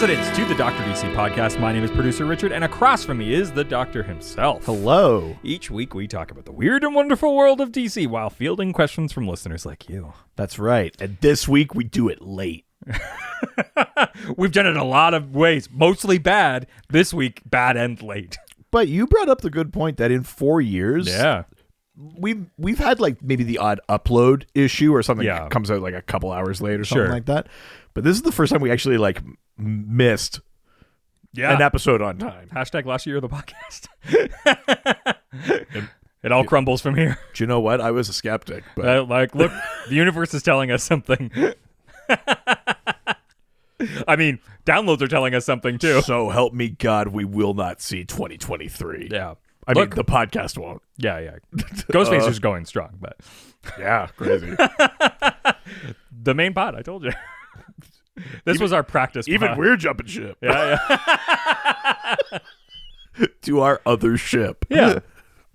residents to the Dr. DC podcast. My name is producer Richard, and across from me is the Doctor himself. Hello. Each week we talk about the weird and wonderful world of DC while fielding questions from listeners like you. That's right. And this week we do it late. We've done it in a lot of ways, mostly bad. This week, bad and late. But you brought up the good point that in 4 years, we've had like maybe the odd upload issue or something that comes out like a couple hours late or something like that. But this is the first time we actually like missed an episode on time. Hashtag last year of the podcast. It all crumbles from here. Do you know what? I was a skeptic. But look, the universe is telling us something. I mean, downloads are telling us something too. So help me God, we will not see 2023. Yeah. I mean, the podcast won't. Yeah. Ghostfacer's going strong, but... Yeah, crazy. The main pod, I told you. This was our practice Even pod. we're jumping ship. Yeah. To our other ship. Yeah.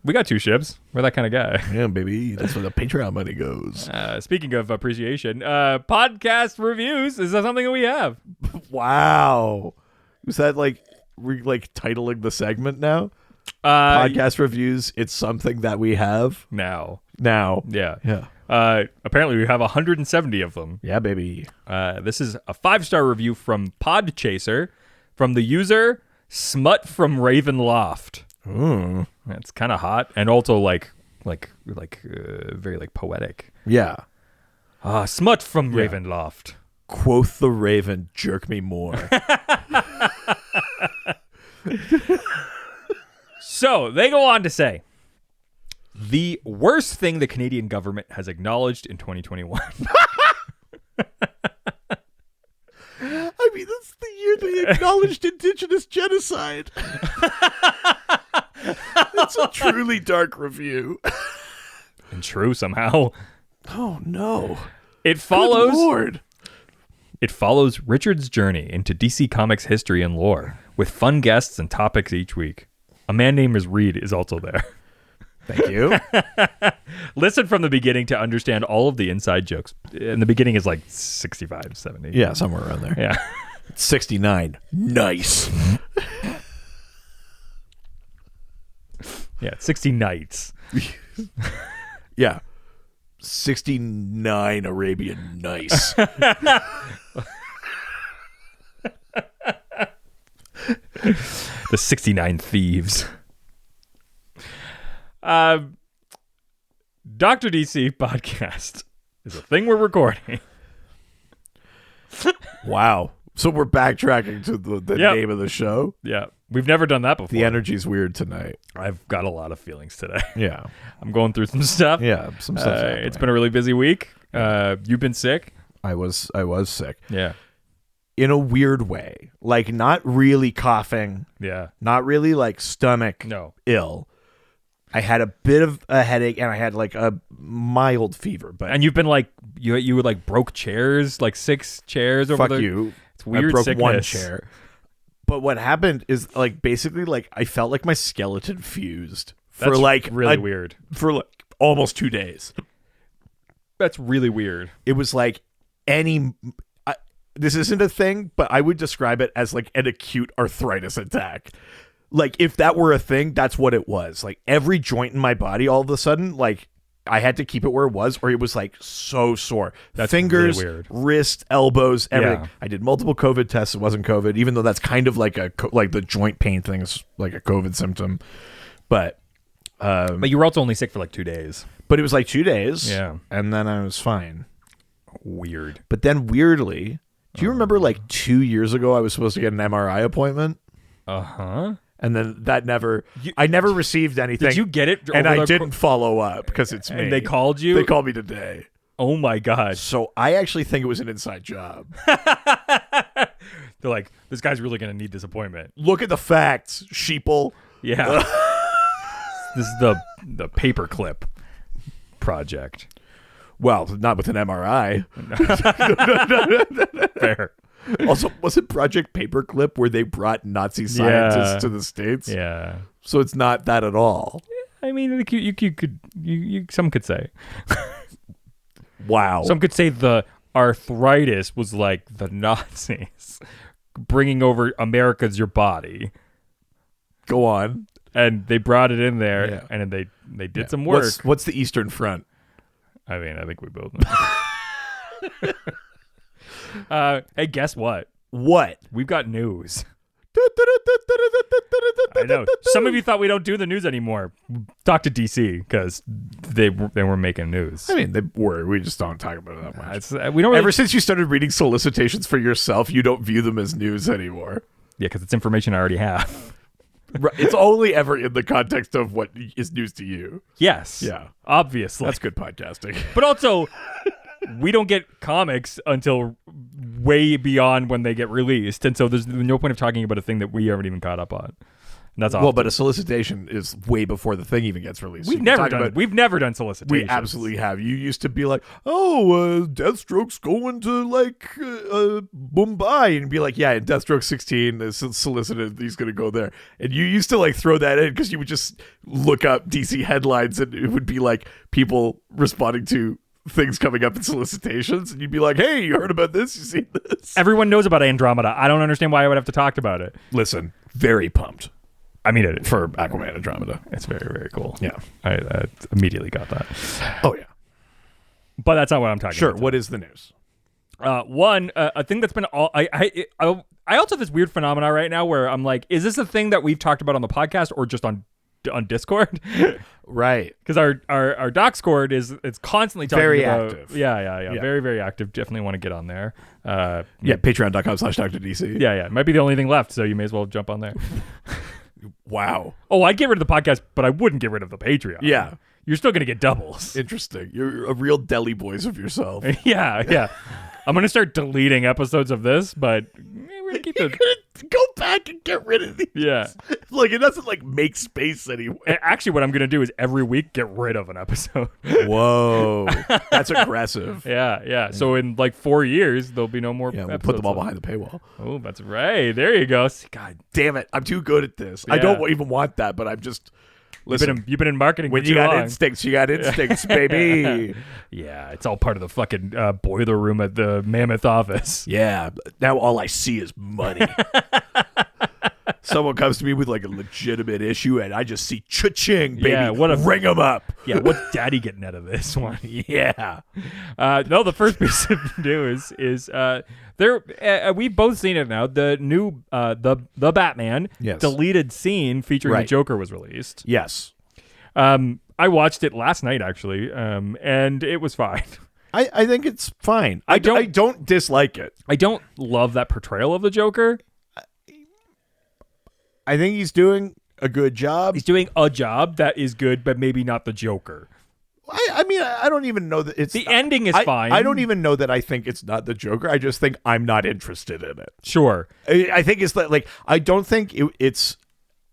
We got 2 ships. We're that kind of guy. Yeah, baby. That's where the Patreon money goes. Speaking of appreciation, podcast reviews is that something that we have. Wow. Was that like, we're like titling the segment now? Podcast reviews, it's something that we have now. Yeah. Apparently we have 170 of them. Yeah, baby. This is a 5-star review from Podchaser from the user Smut from Ravenloft. It's kind of hot and also like very like poetic. Yeah. Smut from Ravenloft. Quoth the raven, jerk me more. So they go on to say, the worst thing the Canadian government has acknowledged in 2021. I mean, that's the year they acknowledged Indigenous genocide. It's a truly dark review. And true somehow. Oh, no. It follows... Good Lord. It follows Richard's journey into DC Comics history and lore, with fun guests and topics each week. A man named Reed is also there. Thank you. Listen from the beginning to understand all of the inside jokes. And the beginning is like 65, 70. Yeah, somewhere around there. Yeah. 69. Nice. Yeah, 60 nights. Yeah. 69 Arabian Nice. The 69 Thieves. Dr. DC podcast is a thing we're recording. Wow. So we're backtracking to the name of the show? Yeah. We've never done that before. The energy's weird tonight. I've got a lot of feelings today. Yeah. I'm going through some stuff. Yeah, some stuff. It's been a really busy week. You've been sick? I was sick. Yeah. In a weird way. Like, not really coughing. Yeah. Not really, like, stomach ill. I had a bit of a headache, and I had, like, a mild fever. And you've been, like, you were, like, broke chairs, like 6 chairs over there. Fuck you. It's weird. I broke sickness. 1 chair. But what happened is, like, basically, like, I felt like my skeleton fused. That's like, really weird. For, like, almost 2 days. That's really weird. It was like this isn't a thing, but I would describe it as like an acute arthritis attack. Like, if that were a thing, that's what it was. Like, every joint in my body, all of a sudden, like, I had to keep it where it was, or it was like so sore. That's fingers, really weird. wrist, elbows, everything. Yeah. I did multiple COVID tests. It wasn't COVID, even though that's kind of like like the joint pain thing is like a COVID symptom. But you were also only sick for like 2 days. But it was like 2 days. Yeah. And then I was fine. Weird. But then weirdly, do you remember like 2 years ago I was supposed to get an MRI appointment? Uh-huh. And then that I never received anything. Did you get it? And I didn't follow up because it's me. And they called you? They called me today. Oh my God. So I actually think it was an inside job. They're like, this guy's really going to need this appointment. Look at the facts, sheeple. Yeah. This is the paperclip project. Well, not with an MRI. Fair. Also, was it Project Paperclip where they brought Nazi scientists to the States? Yeah. So it's not that at all. I mean, you could some could say. Wow. Some could say the arthritis was like the Nazis bringing over America's Your Body. Go on. And they brought it in there, and then they did some work. What's the Eastern Front? I mean, I think we both know. Hey, guess what? What? We've got news. I know. Some of you thought we don't do the news anymore. Talk to DC because they were making news. I mean, they were. We just don't talk about it that much. We don't Ever since you started reading solicitations for yourself, you don't view them as news anymore. Yeah, because it's information I already have. Right. It's only ever in the context of what is news to you. Yes. Yeah. Obviously. That's good podcasting. But also, we don't get comics until way beyond when they get released. And so there's no point of talking about a thing that we haven't even caught up on. And that's well, but a solicitation is way before the thing even gets released. We've never done solicitations. We absolutely have. You used to be like, Deathstroke's going to Mumbai, and be like, yeah, in Deathstroke 16 is solicited. He's going to go there, and you used to like throw that in because you would just look up DC headlines, and it would be like people responding to things coming up in solicitations, and you'd be like, hey, you heard about this? You seen this? Everyone knows about Andromeda. I don't understand why I would have to talk about it. Listen, very pumped. I mean, for Aquaman Andromeda. It's very, very cool. Yeah. I immediately got that. Oh, yeah. But that's not what I'm talking about. Sure. What is the news? One, a thing that's been I also have this weird phenomena right now where I'm like, is this a thing that we've talked about on the podcast or just on Discord? Right. Because our Discord it's constantly talking very about, active. Yeah. Very, very active. Definitely want to get on there. Patreon.com/DrDC. Yeah. It might be the only thing left, so you may as well jump on there. Wow. Oh, I'd get rid of the podcast, but I wouldn't get rid of the Patreon. Yeah. You're still going to get doubles. Interesting. You're a real deli boys of yourself. Yeah. I'm going to start deleting episodes of this, but we're going to keep it. Go back and get rid of these. Yeah. Like, it doesn't, make space anyway. Actually, what I'm going to do is every week get rid of an episode. Whoa. That's aggressive. Yeah. So in, 4 years, there'll be no more episodes. We'll put them all behind the paywall. Oh, that's right. There you go. God damn it. I'm too good at this. Yeah. I don't even want that, but I'm just... Listen, you've been in marketing when for too long. You got instincts, baby. Yeah, it's all part of the fucking boiler room at the Mammoth office. Yeah, now all I see is money. Someone comes to me with a legitimate issue, and I just see cha-ching, baby. Yeah, ring them up. Yeah, what's Daddy getting out of this one? Yeah. No, the first piece of news is there. We've both seen it now. The new the Batman deleted scene featuring the Joker was released. Yes. I watched it last night actually, and it was fine. I think it's fine. I don't dislike it. I don't love that portrayal of the Joker. I think he's doing a good job. He's doing a job that is good, but maybe not the Joker. I mean, I don't even know that it's... The ending is fine. I don't even know that I think it's not the Joker. I just think I'm not interested in it. Sure. I think it's I don't think it's...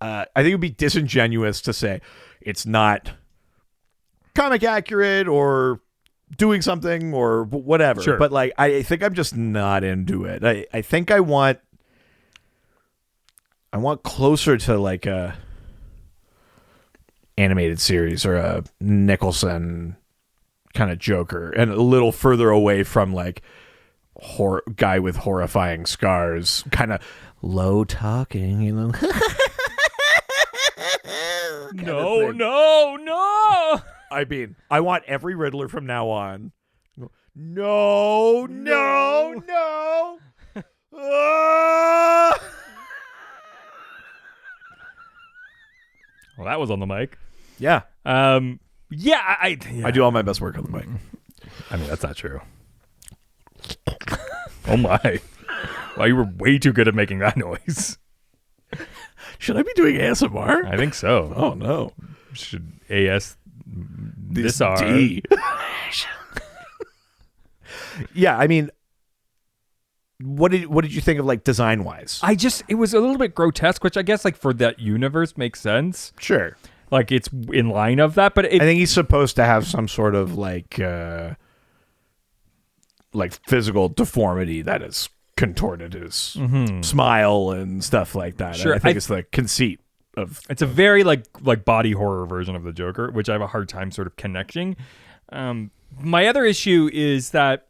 I think it would be disingenuous to say it's not comic accurate or doing something or whatever. Sure. But I think I'm just not into it. I think I want closer to a animated series or a Nicholson kind of Joker, and a little further away from guy with horrifying scars, kind of low talking, No. I mean, I want every Riddler from now on. No. Well, that was on the mic. Yeah. I do all my best work on the mic. I mean, that's not true. Oh my. Well, you were way too good at making that noise. Should I be doing ASMR? I think so. Oh no. Should AS this R. Yeah, I mean, what did you think of design wise? It was a little bit grotesque, which I guess for that universe makes sense. Sure. It's in line of that, but I think he's supposed to have some sort of physical deformity that has contorted his smile and stuff like that. Sure. I think it's the conceit of... It's a very body horror version of the Joker, which I have a hard time sort of connecting. My other issue is that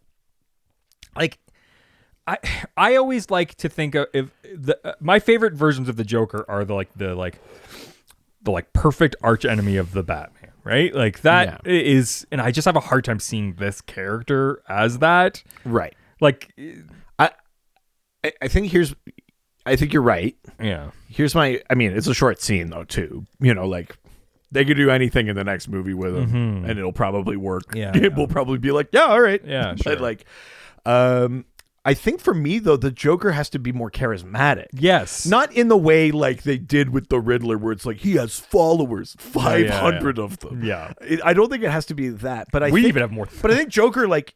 I always like to think of my favorite versions of the Joker are the perfect arch enemy of the Batman, right? Like that is, and I just have a hard time seeing this character as that. Right. Like, I think you're right. Yeah. I mean, it's a short scene though too. Like they could do anything in the next movie with him, and it'll probably work. Yeah. It will probably be like, yeah, all right. Yeah, sure. But like, I think for me though, the Joker has to be more charismatic. Yes. Not in the way like they did with the Riddler, where it's like he has followers, 500 of them. Yeah. I don't think it has to be that, but we even have more. But I think Joker, like,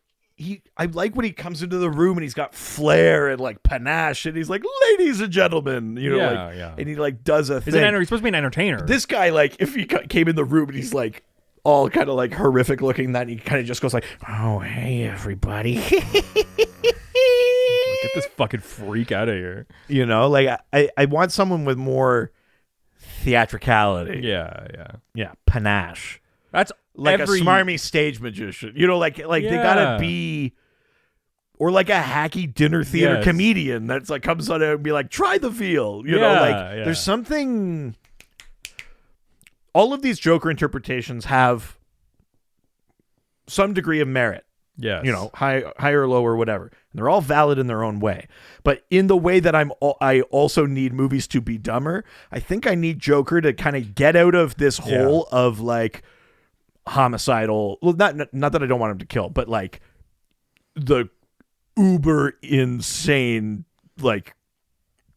I like when he comes into the room and he's got flair and like panache and he's like, ladies and gentlemen, and he like does a thing. He's supposed to be an entertainer. This guy, like, if he came in the room and he's like all kind of like horrific looking, that he kind of just goes like, oh, hey, everybody. Get this fucking freak out of here. Like I want someone with more theatricality. Yeah. Panache. That's like a smarmy stage magician. They gotta be, or like a hacky dinner theater comedian that's like comes on and be like, try the veal. There's something. All of these Joker interpretations have some degree of merit. Yes. High or low or whatever. And they're all valid in their own way. But in the way that I also need movies to be dumber, I think I need Joker to kind of get out of this hole of like homicidal. Well, not that I don't want him to kill, but like the uber insane like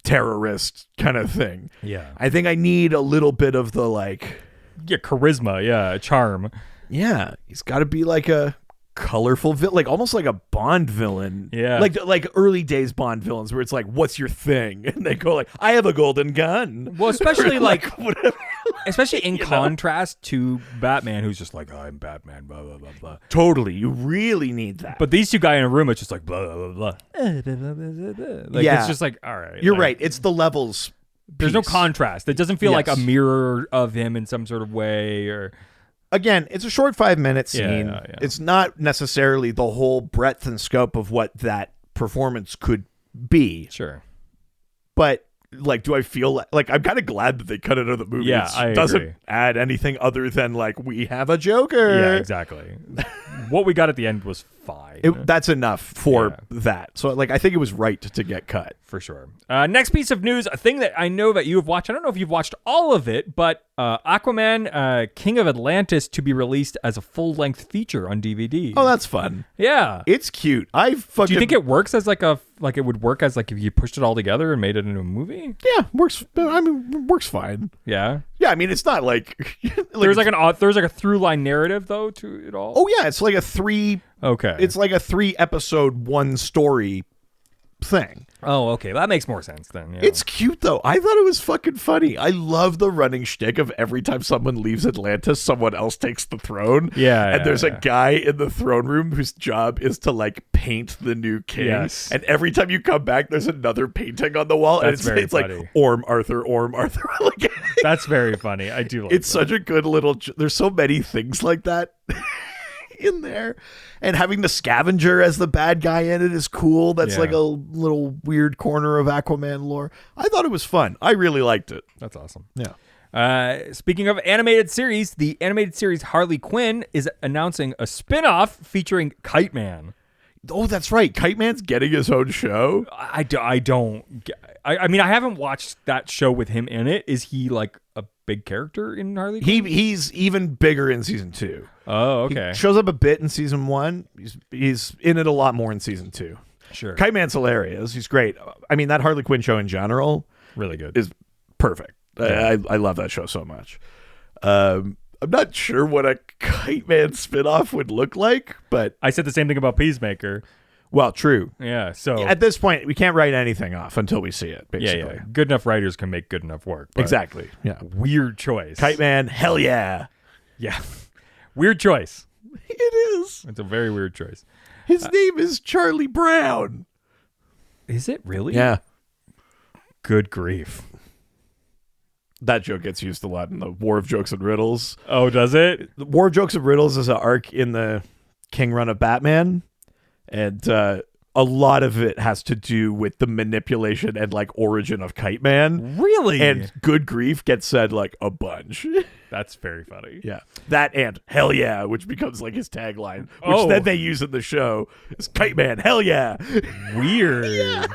terrorist kind of thing. Yeah. I think I need a little bit of the like charisma, charm. Yeah. He's got to be like a colorful villain, like almost like a Bond villain. Yeah. Like early days Bond villains where it's like, what's your thing? And they go like, I have a golden gun. Well, especially like whatever. Especially in contrast to Batman, who's just like, I'm Batman, blah, blah, blah, blah. Totally. You really need that. But these two guys in a room, it's just like, blah, blah, blah, blah. Like, it's just like, all right. You're right. It's the levels. There's no contrast. It doesn't feel like a mirror of him in some sort of way or... Again, it's a short 5-minute scene. Yeah. It's not necessarily the whole breadth and scope of what that performance could be. Sure. But, like, do I feel like I'm kind of glad that they cut it out of the movie? Yeah, it doesn't add anything other than, like, we have a Joker. Yeah, exactly. What we got at the end was fine. That's enough for that. So, like, I think it was right to get cut. For sure. Next piece of news, a thing that I know that you have watched. I don't know if you've watched all of it, but Aquaman, King of Atlantis, to be released as a full-length feature on DVD. Oh, that's fun. Yeah. It's cute. Do you think it works as it would work as like if you pushed it all together and made it into a movie? Yeah, works. I mean, works fine. Yeah. Yeah, I mean, it's not like there's like a through line narrative though to it all. Oh yeah, it's like a 3 episode one story thing. Oh, okay. That makes more sense then. Yeah. It's cute though. I thought it was fucking funny. I love the running shtick of every time someone leaves Atlantis, someone else takes the throne. Yeah. And there's a guy in the throne room whose job is to like paint the new king. Yes. And every time you come back, there's another painting on the wall. That's and it's like Orm Arthur. Like, that's very funny. I do like it's such a good little there's so many things like that in there, and having the scavenger as the bad guy in it is cool. That's like a little weird corner of Aquaman lore. I thought it was fun. I really liked it. That's awesome. Yeah. Speaking of animated series, the animated series Harley Quinn is announcing a spin-off featuring Kite Man. Oh, that's right. Kite Man's getting his own show. I mean, I haven't watched that show with him in it. Is he like a big character in Harley Quinn? He's even bigger in season 2. Oh, okay. He shows up a bit in season 1. He's in it a lot more in season 2. Sure. Kite Man's hilarious. He's great. I mean, that Harley Quinn show in general, really good, is perfect. Yeah. I love that show so much. I'm not sure what a Kite Man spinoff would look like, but I said the same thing about Peacemaker. Well, true. Yeah. So at this point, we can't write anything off until we see it. Basically, yeah. Good enough writers can make good enough work. Exactly. Yeah. Weird choice. Kite Man. Hell yeah. Yeah. Weird choice. It is. It's a very weird choice. His name is Charlie Brown. Is it really? Yeah. Good grief. That joke gets used a lot in the War of Jokes and Riddles. Oh, does it? The War of Jokes and Riddles is an arc in the King run of Batman. And a lot of it has to do with the manipulation and like origin of Kite Man. Really? And good grief gets said like a bunch. That's very funny. Yeah. That and hell yeah, which becomes like his tagline, which then they use in the show is Kite Man, hell yeah. Weird. Yeah.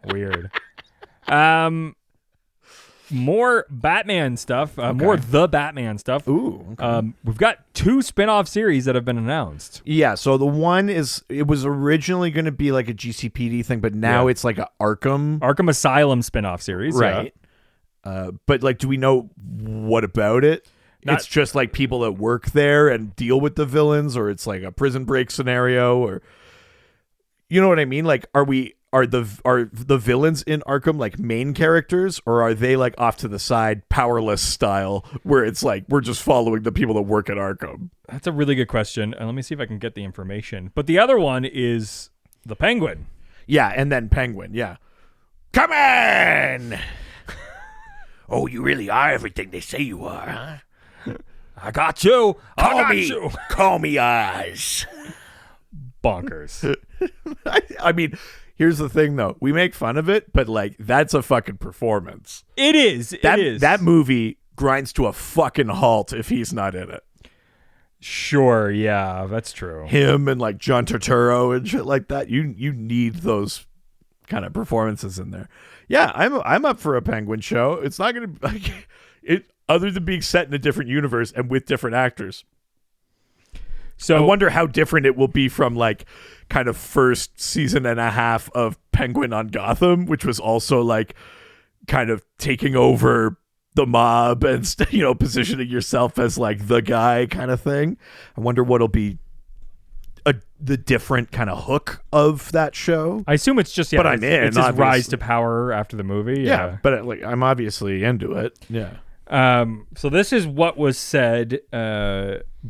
Weird. More Batman stuff. More The Batman stuff. Ooh. Okay. We've got 2 spin-off series that have been announced. Yeah, so the one it was originally going to be like a GCPD thing, but now it's like a Arkham Asylum spin-off series. Right. Yeah. But like, do we know what about it? It's just like people that work there and deal with the villains, or it's like a prison break scenario, or you know what I mean? Like, are the villains in Arkham like main characters, or are they like off to the side, powerless style, where it's like we're just following the people that work at Arkham? That's a really good question. Let me see if I can get the information. But the other one is the Penguin. Yeah, and then Penguin. Yeah. Come on! Oh, you really are everything they say you are, huh? I got you. Call me Oz. Bonkers. I mean, here's the thing, though. We make fun of it, but like that's a fucking performance. It is. That movie grinds to a fucking halt if he's not in it. Sure, yeah, that's true. Him and like John Turturro and shit like that. You need those kind of performances in there. Yeah, I'm up for a Penguin show. It's not going to like it other than being set in a different universe and with different actors. So I wonder how different it will be from like kind of first season and a half of Penguin on Gotham, which was also like kind of taking over the mob and positioning yourself as like the guy kind of thing. I wonder what'll be the different kind of hook of that show. I assume it's just but I'm in. It's his rise to power after the movie. Yeah, but like I'm obviously into it. Yeah. So this is what was said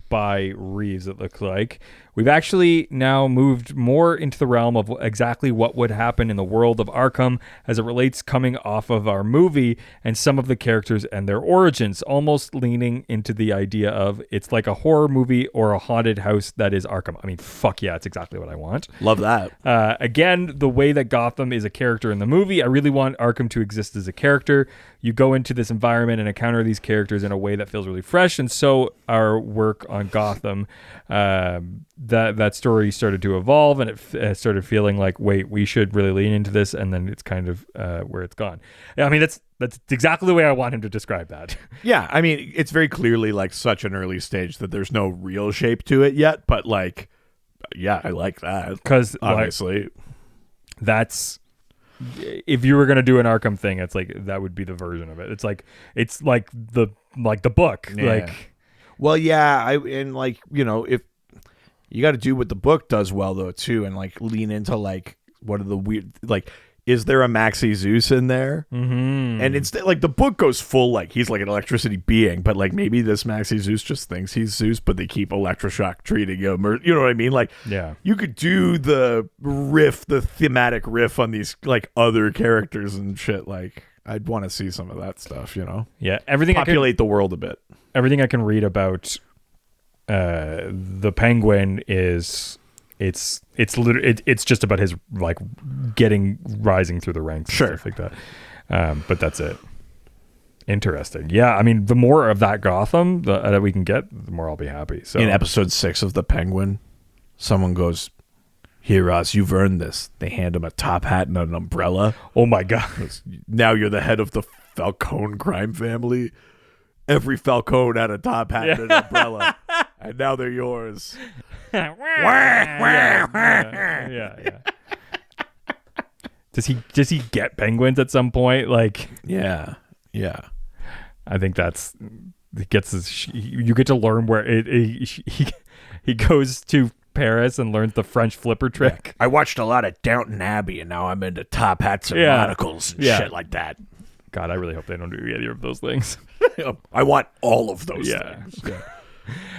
by Reeves, it looks like. We've actually now moved more into the realm of exactly what would happen in the world of Arkham as it relates coming off of our movie and some of the characters and their origins, almost leaning into the idea of it's like a horror movie or a haunted house that is Arkham. I mean, fuck yeah, it's exactly what I want. Love that. Again, the way that Gotham is a character in the movie, I really want Arkham to exist as a character. You go into this environment and encounter these characters in a way that feels really fresh, and so our work on Gotham, that story started to evolve, and it started feeling like, wait, we should really lean into this, and then it's kind of where it's gone. I mean, that's exactly the way I want him to describe that. Yeah, I mean, it's very clearly like such an early stage that there's no real shape to it yet, but like, yeah, I like that because obviously, that's. If you were gonna do an Arkham thing, it's like that would be the version of it. It's like the book. Yeah. Like, well, yeah, if you got to do what the book does well though too, and like lean into like what are the weird like. Is there a Maxi Zeus in there? Mm-hmm. And instead, like the book goes full like he's like an electricity being, but like maybe this Maxi Zeus just thinks he's Zeus, but they keep electroshock treating him, or you know what I mean? Like, yeah, you could do the thematic riff on these like other characters and shit. Like, I'd want to see some of that stuff, you know? Yeah, everything populate the world a bit. Everything I can read about the Penguin is. It's just about his like rising through the ranks, sure, and stuff like that. But that's it. Interesting. Yeah, I mean, the more of that Gotham that we can get, the more I'll be happy. So in episode 6 of The Penguin, someone goes, "Here, Oz, you've earned this." They hand him a top hat and an umbrella. Oh my god! Now you're the head of the Falcone crime family. Every Falcone had a top hat and an umbrella, and now they're yours. Yeah. Does he get penguins at some point? Like, yeah. I think he gets this. You get to learn where he goes to Paris and learns the French flipper trick. Yeah. I watched a lot of Downton Abbey, and now I'm into top hats and monocles and shit like that. God, I really hope they don't do either of those things. I want all of those things. Yeah.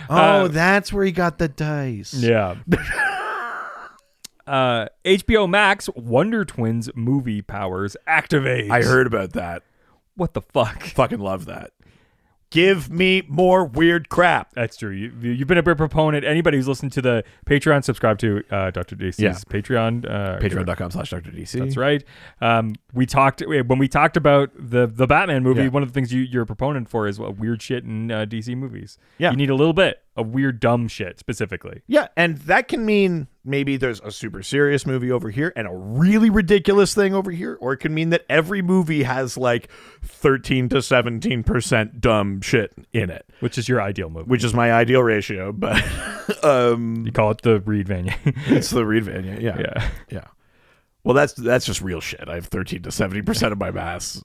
Oh, that's where he got the dice. Yeah. HBO Max Wonder Twins movie powers activate. I heard about that. What the fuck? Fucking love that. Give me more weird crap. That's true. You've been a big proponent. Anybody who's listened to the Patreon, subscribe to Dr. DC's Patreon. Patreon.com/Dr. DC. That's right. When we talked about the Batman movie, one of the things you're a proponent for is weird shit in DC movies. Yeah. You need a little bit of weird, dumb shit specifically. Yeah, and that can mean maybe there's a super serious movie over here and a really ridiculous thing over here, or it can mean that every movie has like 13 to 17% dumb shit in it. Which is your ideal movie. Which is my ideal ratio, but you call it the Reed Vanier. It's the Reed Vanier, yeah. Well, that's just real shit. I have 13 to 70% of my mass.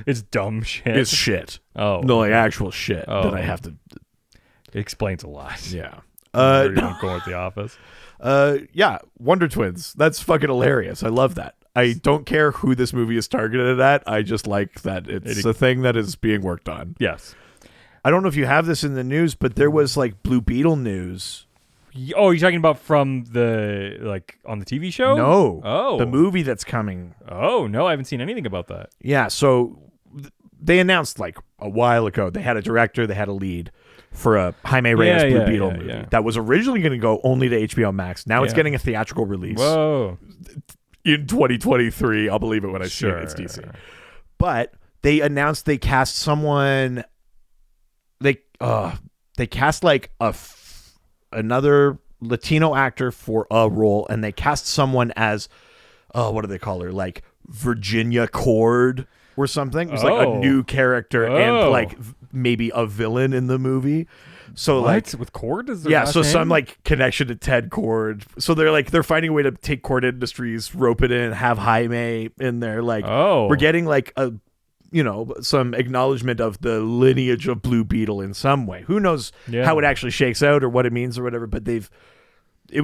It's dumb shit. It's shit. Oh. No, like actual shit that I have to... It explains a lot. Yeah. Going with The Office. Yeah, Wonder Twins. That's fucking hilarious. I love that. I don't care who this movie is targeted at. I just like that it's a thing that is being worked on. Yes. I don't know if you have this in the news, but there was like Blue Beetle news. Oh, you're talking about from the, like, on the TV show? No. Oh. The movie that's coming. Oh, no, I haven't seen anything about that. Yeah, so they announced like a while ago. They had a director, they had a lead for a Jaime Reyes Blue Beetle movie that was originally going to go only to HBO Max. Now it's getting a theatrical release. Whoa. In 2023. I'll believe it when I see it. It's DC. But they announced they cast someone. They cast like another Latino actor for a role, and they cast someone as what do they call her? Like Virginia Cord or something. It was like a new character and like maybe a villain in the movie. So like with Cord is so some like connection to Ted Cord. So they're finding a way to take Cord Industries, rope it in, have Jaime in there. Like we're getting like some acknowledgement of the lineage of Blue Beetle in some way. Who knows how it actually shakes out or what it means or whatever, but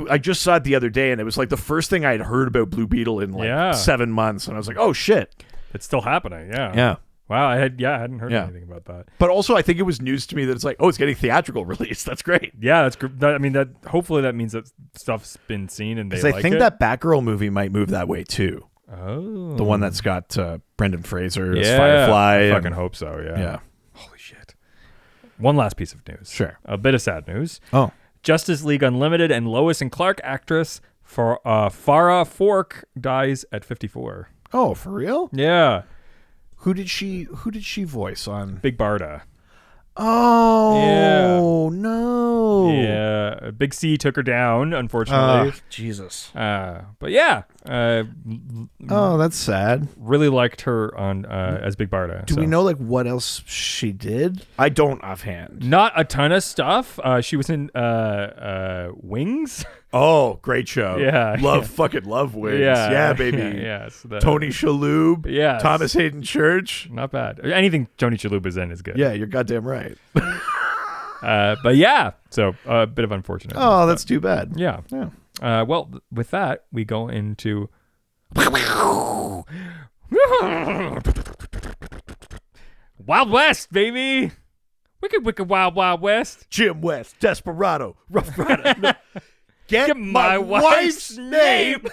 I just saw it the other day, and it was like the first thing I had heard about Blue Beetle in like 7 months, and I was like, oh shit. It's still happening, Yeah. Wow, I hadn't heard anything about that. But also, I think it was news to me that it's like, it's getting theatrical release. That's great. Yeah, that's good. I mean, hopefully that means that stuff's been seen and they like it. I think that Batgirl movie might move that way too. Oh, the one that's got Brendan Fraser as Firefly. I fucking hope so. Yeah. Holy shit. One last piece of news. Sure. A bit of sad news. Oh. Justice League Unlimited and Lois and Clark actress Farrah Fork dies at 54. Oh, for real? Yeah. Who did she voice on Big Barda? Oh, no. Yeah. Big C took her down, unfortunately. Jesus. But yeah. That's sad. Really liked her on as Big Barda. Do we know like what else she did? I don't offhand. Not a ton of stuff. She was in Wings. Oh, great show. Yeah. Fucking love Wings. Yeah. Yeah, baby. Yeah, Tony Shalhoub. Yeah. Thomas Hayden Church. Not bad. Anything Tony Shalhoub is in is good. Yeah, you're goddamn right. But yeah, so a bit of unfortunate. Oh, that's too bad. Yeah. Well, with that, we go into Wild West, baby. Wicked Wild West. Jim West, Desperado, Rough Rider. Get my wife's name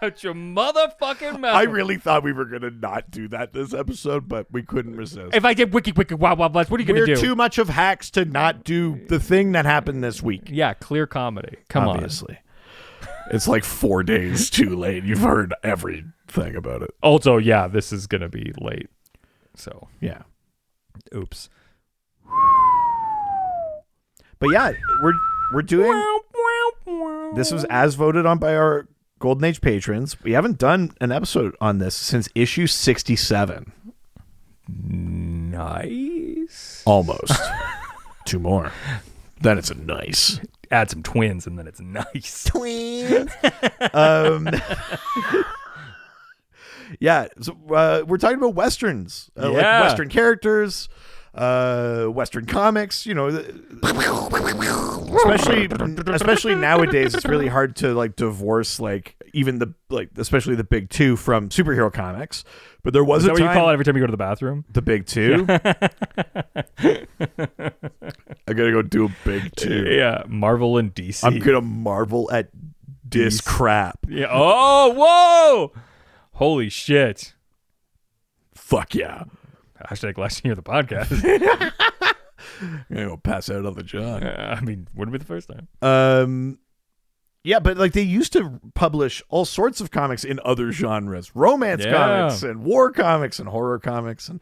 out your motherfucking mouth. I really thought we were going to not do that this episode, but we couldn't resist. If I did Wicked Wild West, what are you going to do? We're too much of hacks to not do the thing that happened this week. Yeah, clear comedy. Come on. Obviously. It's like 4 days too late. You've heard everything about it. Also, yeah, this is going to be late. So, yeah. Oops. But yeah, we're doing... This was as voted on by our Golden Age patrons. We haven't done an episode on this since issue 67. Nice. Almost. 2 more. Then it's a nice. Add some twins and then it's nice. Twins. Yeah. So we're talking about Westerns. Like Western characters. Western comics, especially nowadays, it's really hard to like divorce like even especially the big two from superhero comics. But there was a time. Is that what you call it every time you go to the bathroom? The big two. I gotta go do a big two. Yeah, Marvel and DC. I'm gonna marvel at this crap. Yeah. Oh, whoa! Holy shit! Fuck yeah! Hashtag last year of the podcast. I'm gonna go pass out on the job. I mean, wouldn't be the first time. Yeah, but like they used to publish all sorts of comics in other genres, romance comics and war comics and horror comics, and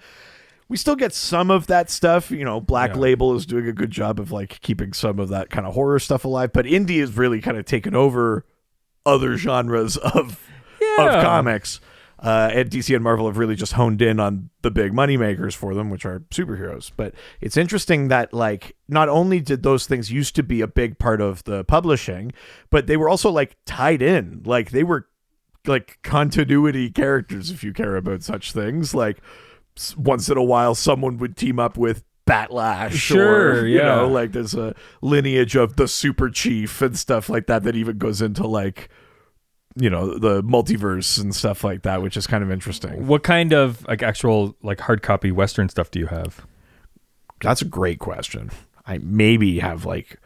we still get some of that stuff. You know, Black Label is doing a good job of like keeping some of that kind of horror stuff alive, but indie has really kind of taken over other genres of comics. And DC and Marvel have really just honed in on the big money makers for them, which are superheroes. But it's interesting that like not only did those things used to be a big part of the publishing, but they were also like tied in. Like they were like continuity characters, if you care about such things. Like once in a while, someone would team up with Batlash. Sure, or, you know, like there's a lineage of the Super Chief and stuff like that even goes into like, you know, the multiverse and stuff like that, which is kind of interesting. What kind of like actual like hard copy Western stuff do you have? That's a great question. I maybe have like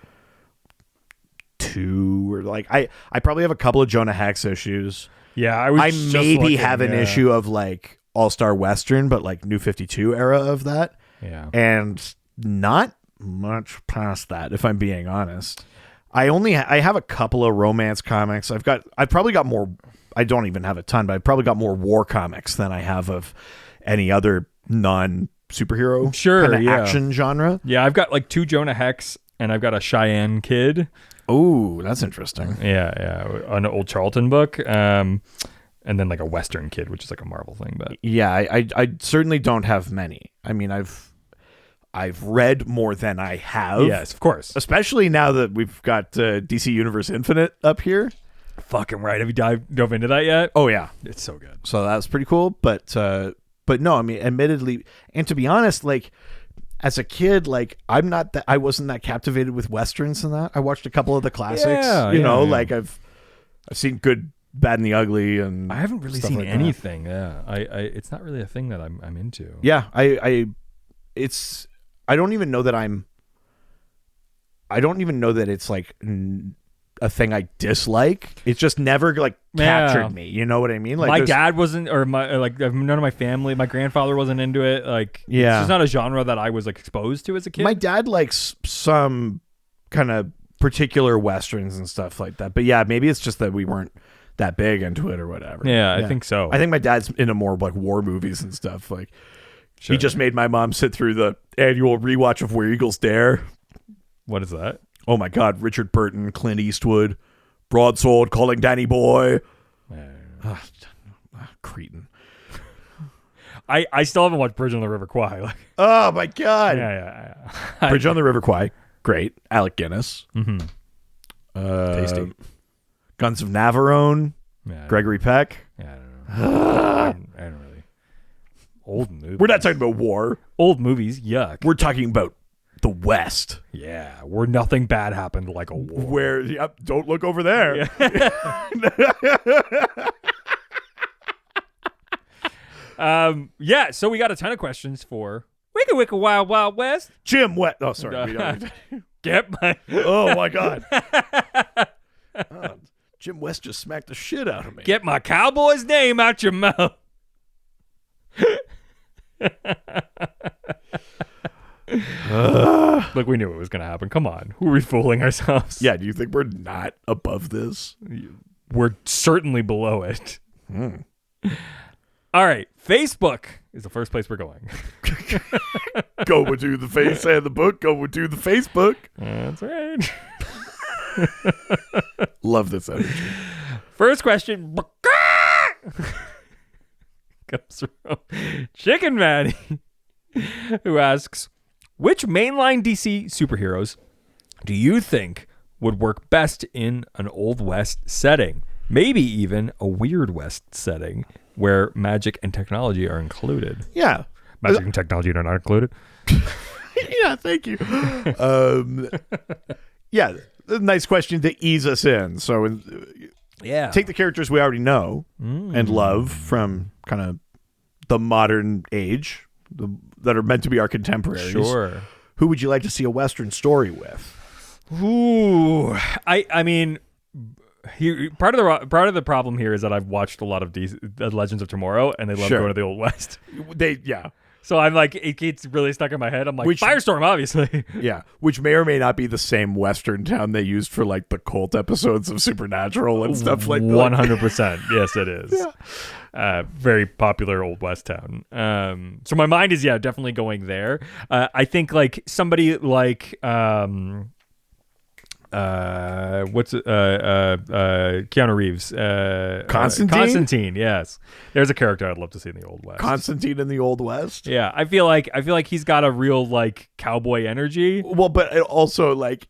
2 or like I probably have a couple of Jonah Hex issues. Yeah, I maybe have an issue of like All-Star Western, but like New 52 era of that. Yeah. And not much past that, if I'm being honest. I have a couple of romance comics. I've probably got more. I don't even have a ton, but I've probably got more war comics than I have of any other non-superhero kind of action genre. Yeah, I've got like 2 Jonah Hex and I've got a Cheyenne Kid. Ooh, that's interesting. Yeah, an old Charlton book. And then like a Western Kid, which is like a Marvel thing. But yeah, I certainly don't have many. I mean, I've read more than I have. Yes, of course. Especially now that we've got DC Universe Infinite up here. Fucking right. Have you dove into that yet? Oh, yeah. It's so good. So that's pretty cool. But no, I mean, admittedly, and to be honest, like, as a kid, like, I wasn't that captivated with Westerns and that. I watched a couple of the classics. Like, I've seen Good, Bad, and the Ugly, and I haven't really seen like anything. Yeah. It's not really a thing that I'm into. Yeah. I don't even know that it's like a thing I dislike. It's just never like captured me. You know what I mean? Like my dad wasn't, or my like none of my family, my grandfather wasn't into it. Like, it's just not a genre that I was like exposed to as a kid. My dad likes some kind of particular Westerns and stuff like that. But yeah, maybe it's just that we weren't that big into it or whatever. Yeah, I think so. I think my dad's into more like war movies and stuff. Like, sure. He just made my mom sit through the annual rewatch of Where Eagles Dare. What is that? Oh my God. Richard Burton, Clint Eastwood, Broadsword, Calling Danny Boy. Cretin. I still haven't watched Bridge on the River Kwai. Like, oh my God. Yeah. Bridge on the River Kwai. Great. Alec Guinness. Mm-hmm. Tasty. Guns of Navarone. Yeah, Gregory Peck. Yeah, I don't know. I don't really. Old movies. We're not talking about war. Old movies, yuck. We're talking about the West. Yeah, where nothing bad happened like a war. Where, don't look over there. Yeah. So we got a ton of questions for Wicka Wicka Wild Wild West. Jim West. Oh, sorry. Get my. Oh my God. Jim West just smacked the shit out of me. Get my cowboy's name out your mouth. Look, we knew it was going to happen. Come on. Who are we fooling ourselves? Yeah, do you think we're not above this? We're certainly below it. All right. Facebook is the first place we're going. Go to the face and the book. Go to the Facebook. That's right. Love this energy. First question comes from Chicken Maddie, who asks, which mainline DC superheroes do you think would work best in an Old West setting? Maybe even a Weird West setting where magic and technology are included. Yeah. Magic and technology are not included. Yeah, thank you. Yeah, a nice question to ease us in. So, take the characters we already know and love from kind of the modern age that are meant to be our contemporaries. Sure. Who would you like to see a Western story with? Ooh, I mean, part of the problem here is that I've watched a lot of the Legends of Tomorrow, and they love going to the Old West. So I'm like, it gets really stuck in my head. I'm like, Firestorm, obviously. Yeah, which may or may not be the same Western town they used for like the cult episodes of Supernatural and stuff like that. 100%. Yes, it is. Very popular Old West town. So my mind is definitely going there. I think like somebody like Keanu Reeves, Constantine. Yes, there's a character I'd love to see in the Old West. Constantine in the Old West. Yeah, I feel like he's got a real like cowboy energy. Well, but it also like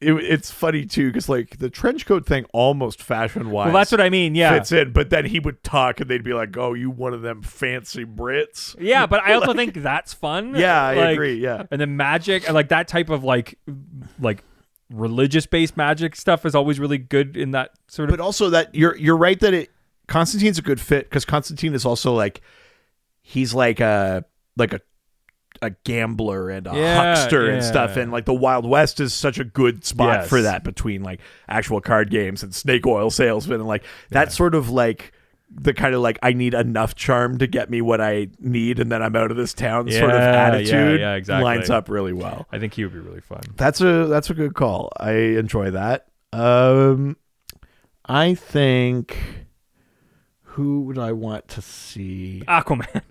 it's funny too because like the trench coat thing almost fashion wise. Well, that's what I mean. Yeah, fits in. But then he would talk and they'd be like, "Oh, you one of them fancy Brits." Yeah, but I also think that's fun. Yeah, I agree. Yeah, and then magic and like that type of like religious based magic stuff is always really good in that sort of. But also that you're right that Constantine's a good fit because Constantine is also like he's like a gambler and a huckster and stuff, and like the Wild West is such a good spot for that between like actual card games and snake oil salesmen and like that sort of like the kind of like I need enough charm to get me what I need and then I'm out of this town sort of attitude exactly. lines up really well. I think he would be really fun. That's a good call. I enjoy that. I think who would I want to see? Aquaman.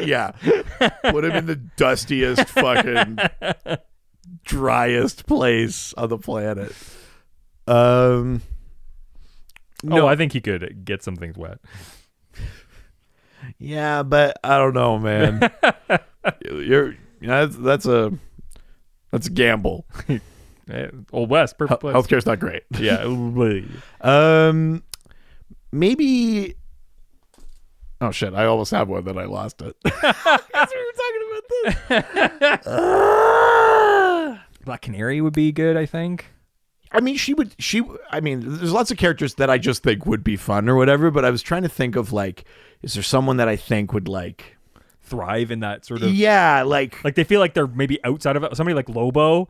Yeah. Put him in the dustiest fucking driest place on the planet. No. I think he could get some things wet. Yeah, but I don't know, man. That's a gamble. Old West, perfect place. Healthcare's not great. Yeah. Maybe. Oh shit! I almost have one, then I lost it. That's what we were talking about. This. Black Canary would be good, I think. I mean, I mean, there's lots of characters that I just think would be fun or whatever. But I was trying to think of like, is there someone that I think would like thrive in that sort of? Yeah, like they feel like they're maybe outside of it. Somebody like Lobo.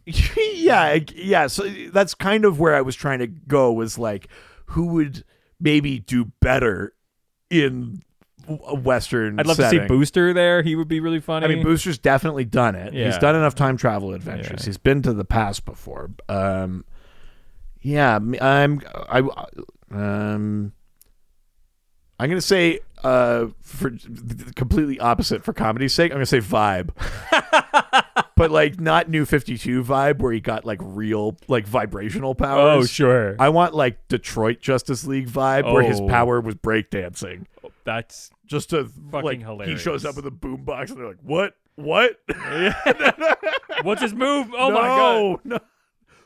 Yeah. So that's kind of where I was trying to go. Was like, who would maybe do better in a Western I'd love setting. to see Booster there. He would be really funny. I mean, Booster's definitely done it. Yeah. He's done enough time travel adventures. He's been to the past before. I'm gonna say for completely opposite for comedy's sake. I'm gonna say Vibe. But like not New 52 Vibe where he got like real like vibrational powers. Oh, sure. I want like Detroit Justice League vibe where his power was breakdancing. That's just a fucking like hilarious. He shows up with a boombox and they're like, "What? What? What's his move? Oh my god.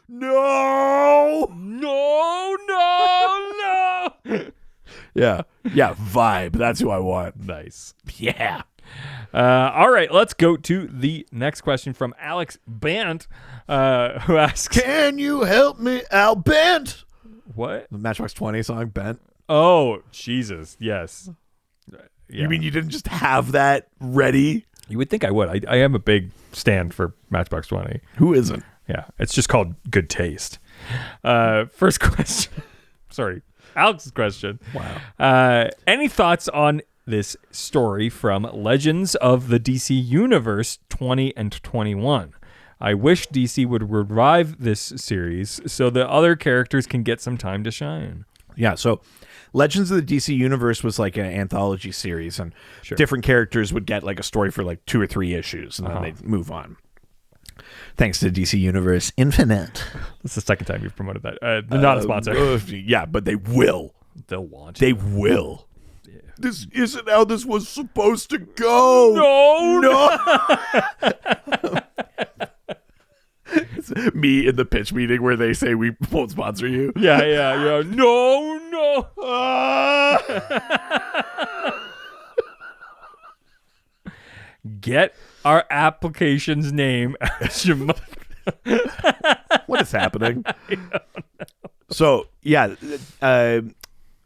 No. Yeah, Vibe. That's who I want. Nice. Yeah. All right, let's go to the next question from Alex Bant, who asks, "Can you help me out, Bent?" What? The Matchbox 20 song, Bent. Oh, Jesus. Yes. Yeah. You mean you didn't just have that ready? You would think I would. I am a big stand for Matchbox 20. Who isn't? Yeah, it's just called good taste. First question. Sorry, Alex's question. Wow. Any thoughts on this story from Legends of the DC Universe 20 and 21? I wish DC would revive this series so the other characters can get some time to shine. Yeah, so Legends of the DC Universe was like an anthology series, and different characters would get like a story for like 2 or 3 issues, and then they'd move on. Thanks to DC Universe Infinite. That's the second time you've promoted that. They're not a sponsor. Yeah, but they will. They'll want. They will. Yeah. This isn't how this was supposed to go. No. It's me in the pitch meeting where they say we won't sponsor you. Yeah. No. Get our application's name out your mouth. What is happening? I don't know. So, yeah,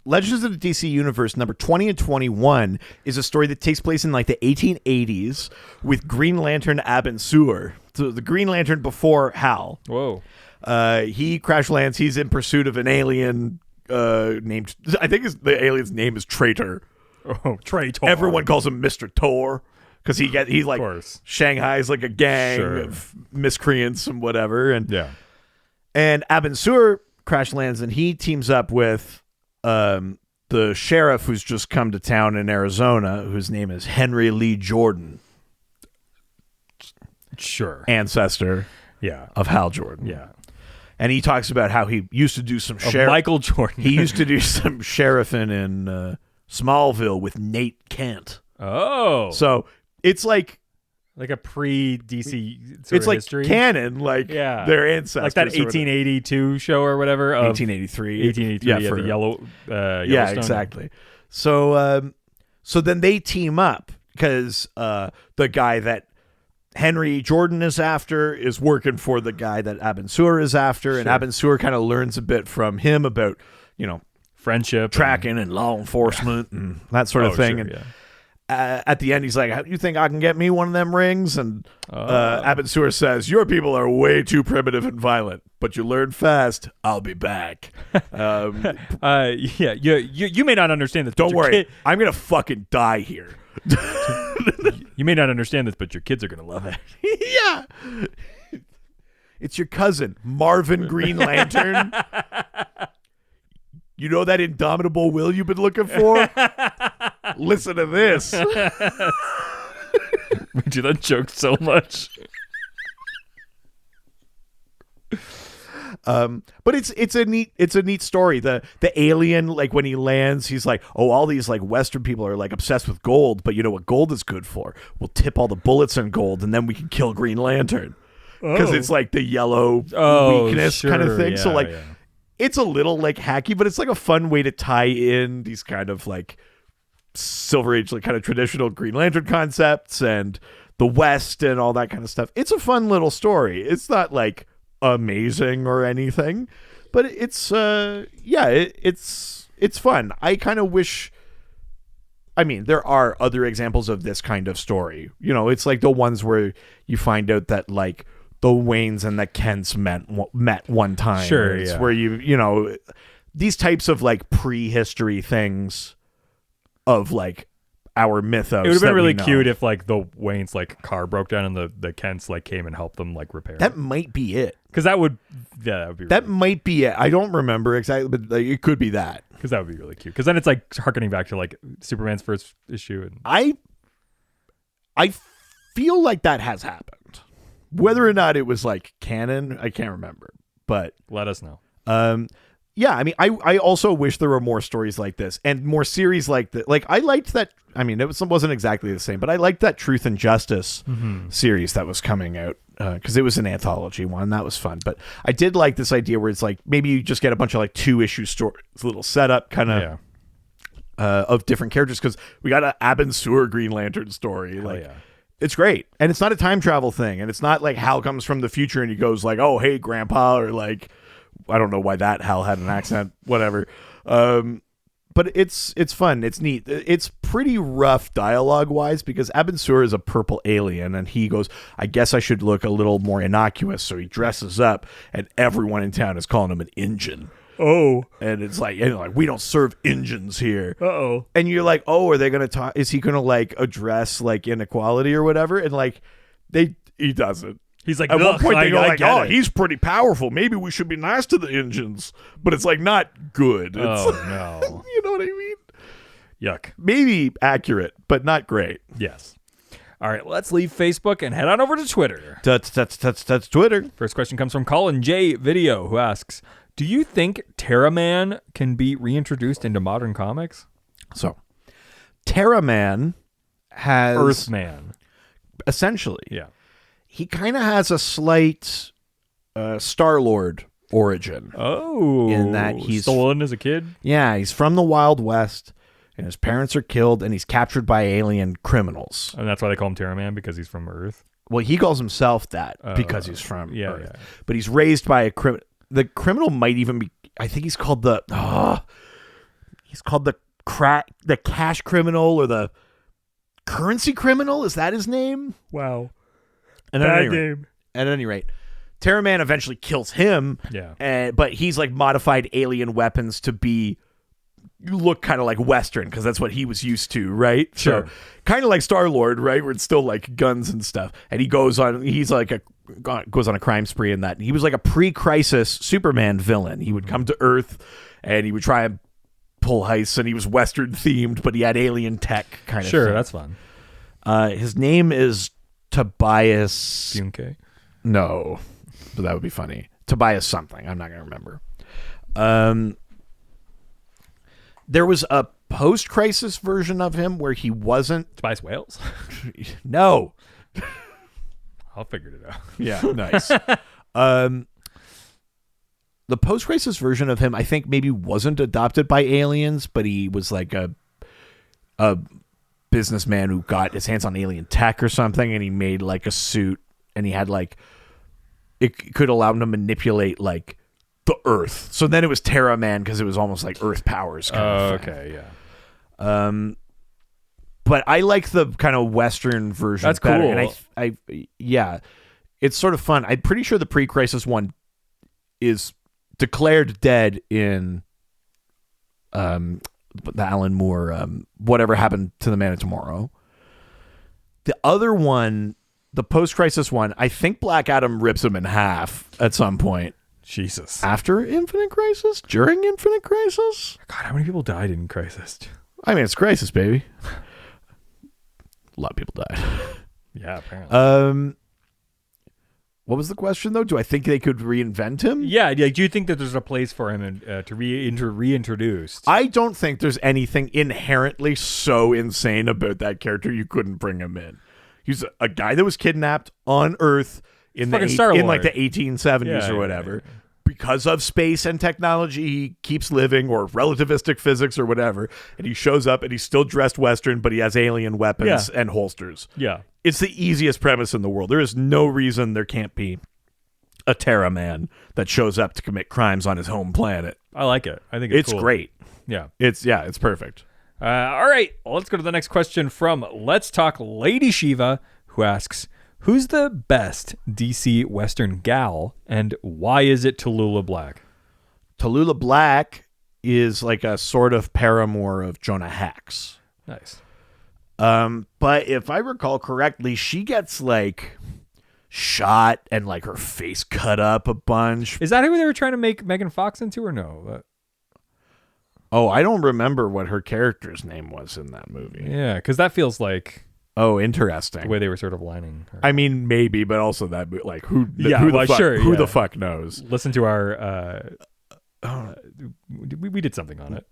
Legends of the DC Universe number 20 and 21 is a story that takes place in like the 1880s with Green Lantern Abin Sur. So the Green Lantern before Hal. Whoa. He crash lands. He's in pursuit of an alien named, I think the alien's name is Traitor. Oh, Traitor. Everyone calls him Mr. Tor because he like Shanghai's like a gang of miscreants and whatever. And Abin Sur crash lands and he teams up with the sheriff who's just come to town in Arizona, whose name is Henry Lee Jordan. Sure. Ancestor of Hal Jordan. Yeah. And he talks about how he used to do some Michael Jordan. He used to do some sheriffing in Smallville with Nate Kent. Oh. So it's like a pre-DC it's like history. Canon, like their ancestors. Like that 1882 show or whatever. 1883. 1883, the Yellow yeah, exactly. So then they team up because the guy that Henry Jordan is after is working for the guy that Abin Sur is after, and Abin Sur kind of learns a bit from him about, friendship, tracking and law enforcement and that sort of thing. Sure, and at the end, he's like, "You think I can get me one of them rings?" And Abin Sur says, "Your people are way too primitive and violent, but you learn fast. I'll be back." You may not understand this. Don't worry, I'm gonna fucking die here. You may not understand this, but your kids are gonna love it. Yeah, it's your cousin Marvin Green Lantern. You know that indomitable will you've been looking for? Listen to this. We do that joke so much. But it's a neat story. The alien, like when he lands, he's like, "Oh, all these like Western people are like obsessed with gold, but you know what gold is good for? We'll tip all the bullets in gold, and then we can kill Green Lantern because it's like the yellow weakness kind of thing." So like. It's a little like hacky, but it's like a fun way to tie in these kind of like Silver Age, like kind of traditional Green Lantern concepts and the West and all that kind of stuff. It's a fun little story. It's not like amazing or anything, but it's it's fun. I kind of wish. I mean, there are other examples of this kind of story. It's like the ones where you find out that like. The Waynes and the Kents met one time. Sure, it's where these types of like prehistory things of like our mythos. It would have been really cute if like the Waynes like car broke down and the Kents like came and helped them like repair that it. Might be it. Because that would be that might be it. I don't remember exactly, but like, it could be that. Because that would be really cute. Because then it's like harkening back to like Superman's first issue. And I feel like that has happened. Whether or not it was like canon, I can't remember, but let us know. Yeah, I mean, I also wish there were more stories like this and more series like that. Like I liked that. I mean, it wasn't exactly the same, but I liked that Truth and Justice series that was coming out because it was an anthology one. That was fun. But I did like this idea where it's like maybe you just get a bunch of like 2-issue stories, little setup kind of of different characters because we got an Abin Sur Green Lantern story. Like. It's great. And it's not a time travel thing. And it's not like Hal comes from the future and he goes like, "Oh, hey, Grandpa," or like, I don't know why that Hal had an accent, whatever. But it's fun. It's neat. It's pretty rough dialogue-wise because Abin Sur is a purple alien and he goes, "I guess I should look a little more innocuous." So he dresses up and everyone in town is calling him an Injun. Oh. And it's like, we don't serve Injuns here. Uh-oh. And you're like, oh, are they going to talk? Is he going to like address like inequality or whatever? And like, he doesn't. He's like, at one point they go like, "Oh, it. He's pretty powerful. Maybe we should be nice to the Injuns." But it's like not good. It's, no. You know what I mean? Yuck. Maybe accurate, but not great. Yes. All right, let's leave Facebook and head on over to Twitter. That's Twitter. First question comes from Colin J. Video, who asks, "Do you think Terra Man can be reintroduced into modern comics?" So, Terra Man has Earthman, essentially. Yeah, he kind of has a slight Star-Lord origin. Oh, in that he's stolen as a kid. Yeah, he's from the Wild West, and his parents are killed, and he's captured by alien criminals. And that's why they call him Terra Man, because he's from Earth. Well, he calls himself that because he's from Earth. Yeah. But he's raised by a criminal. The criminal might even be. I think he's called the. He's called the cash criminal or the currency criminal. Is that his name? Wow. Bad name. At any rate, Terra Man eventually kills him. Yeah. But he's like modified alien weapons to look kind of like Western because that's what he was used to, right? Sure. So kind of like Star-Lord, right? Where it's still like guns and stuff. And he goes on a crime spree in that. And he was like a pre-Crisis Superman villain. He would come to Earth and he would try and pull heists, and he was Western themed, but he had alien tech kind of thing. Sure, that's fun. His name is Tobias Funke? No, but that would be funny. Tobias something. I'm not going to remember. There was a post-Crisis version of him where he wasn't... Tobias Wales? No. I'll figure it out. Yeah, nice. The post-Crisis version of him, I think, maybe wasn't adopted by aliens, but he was like a businessman who got his hands on alien tech or something, and he made like a suit, and he had like... It could allow him to manipulate like the Earth. So then it was Terra Man because it was almost like Earth powers. Okay, yeah. But I like the kind of Western version. That's better. cool. And yeah, it's sort of fun. I'm pretty sure the pre-Crisis one is declared dead in the Alan Moore, Whatever Happened to the Man of Tomorrow. The other one, the post-Crisis one, I think Black Adam rips him in half at some point. Jesus. After Infinite Crisis? During Infinite Crisis? God, how many people died in Crisis? I mean, it's Crisis, baby. A lot of people died. Yeah, apparently. What was the question, though? Do I think they could reinvent him? Yeah. Do you think that there's a place for him to reintroduced? I don't think there's anything inherently so insane about that character you couldn't bring him in. He's a guy that was kidnapped on Earth in like the 1870s or whatever. Yeah. Because of space and technology, he keeps living, or relativistic physics or whatever, and he shows up and he's still dressed Western, but he has alien weapons and holsters. Yeah. It's the easiest premise in the world. There is no reason there can't be a Terra Man that shows up to commit crimes on his home planet. I like it. I think it's cool. Great. Yeah. It's perfect. All right. Well, let's go to the next question from Let's Talk Lady Shiva, who asks, who's the best DC Western gal, and why is it Tallulah Black? Tallulah Black is like a sort of paramour of Jonah Hex. Nice. But if I recall correctly, she gets like shot and like her face cut up a bunch. Is that who they were trying to make Megan Fox into, or no? I don't remember what her character's name was in that movie. Yeah, because that feels like... Oh, interesting. The way they were sort of lining her. I mean, maybe, but also that, like, who who the fuck knows? Listen to our... we did something on it.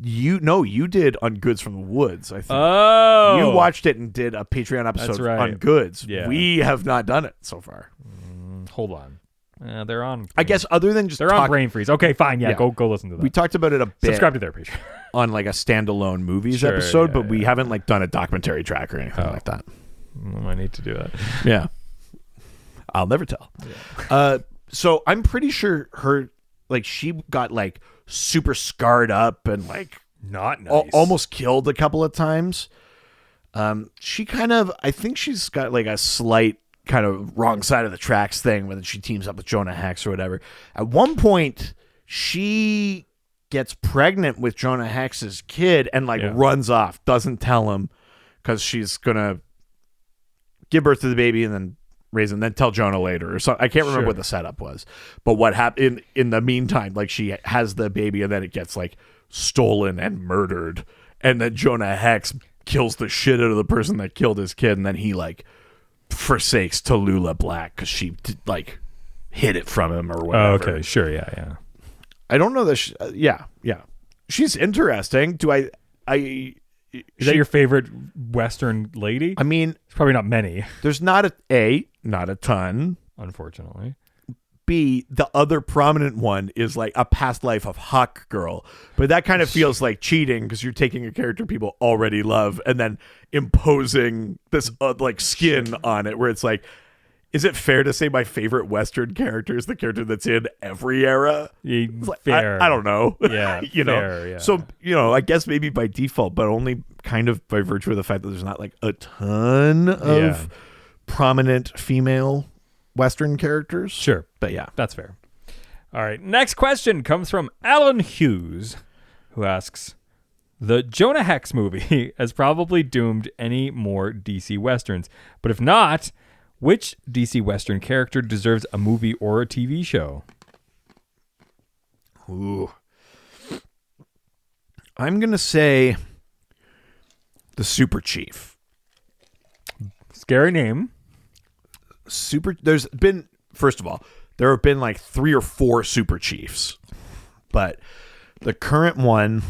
You did on Goods from the Woods, I think. Oh! You watched it and did a Patreon episode on Goods. Yeah. We have not done it so far. Hold on. They're on... I guess other than just... They're on Brain Freeze. Okay, fine. Yeah, go listen to that. We talked about it a bit. Subscribe to their Patreon. On like a standalone movies episode, but we haven't like done a documentary track or anything like that. I need to do that. Yeah. I'll never tell. Yeah. So I'm pretty sure she got like super scarred up and like not nice. Almost killed a couple of times. She kind of, I think she's got like a slight kind of wrong side of the tracks thing when she teams up with Jonah Hex or whatever. At one point, she gets pregnant with Jonah Hex's kid and runs off, doesn't tell him because she's gonna give birth to the baby and then raise him, then tell Jonah later or something. I can't remember what the setup was, but what happened in the meantime, like she has the baby and then it gets like stolen and murdered, and then Jonah Hex kills the shit out of the person that killed his kid, and then he like forsakes Tallulah Black because she like hid it from him or whatever. Oh, okay, sure, yeah. I don't know that. Yeah. She's interesting. Is that your favorite Western lady? I mean, it's probably not many. There's not a ton, unfortunately. B, the other prominent one is like a past life of Hawk Girl, but that kind of feels like cheating because you're taking a character people already love and then imposing this like skin on it, where it's like, is it fair to say my favorite Western character is the character that's in every era? Fair. I don't know. Yeah. Fair, yeah. So, I guess maybe by default, but only kind of by virtue of the fact that there's not like a ton of prominent female Western characters. Sure. But yeah. That's fair. All right. Next question comes from Alan Hughes, who asks, the Jonah Hex movie has probably doomed any more DC Westerns. But if not, which DC Western character deserves a movie or a TV show? Ooh. I'm going to say the Super Chief. Scary name. There's been, first of all, there have been like 3 or 4 Super Chiefs. But the current one,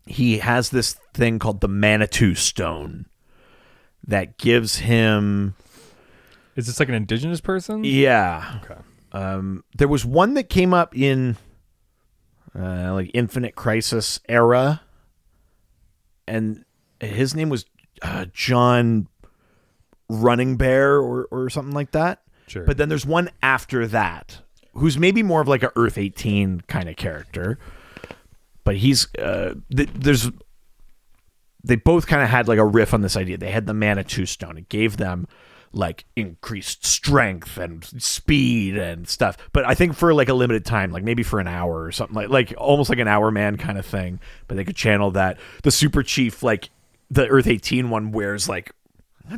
he has this thing called the Manitou Stone that gives him... Is this like an indigenous person? Yeah. Okay. There was one that came up in like Infinite Crisis era, and his name was John Running Bear or something like that. Sure. But then there's one after that who's maybe more of like a Earth 18 kind of character. But he's they both kind of had like a riff on this idea. They had the Manitou Stone. It gave them like increased strength and speed and stuff. But I think for like a limited time, like maybe for an hour or something, like almost like an Hour Man kind of thing. But they could channel that. The Super Chief, like the Earth 18 one, wears like,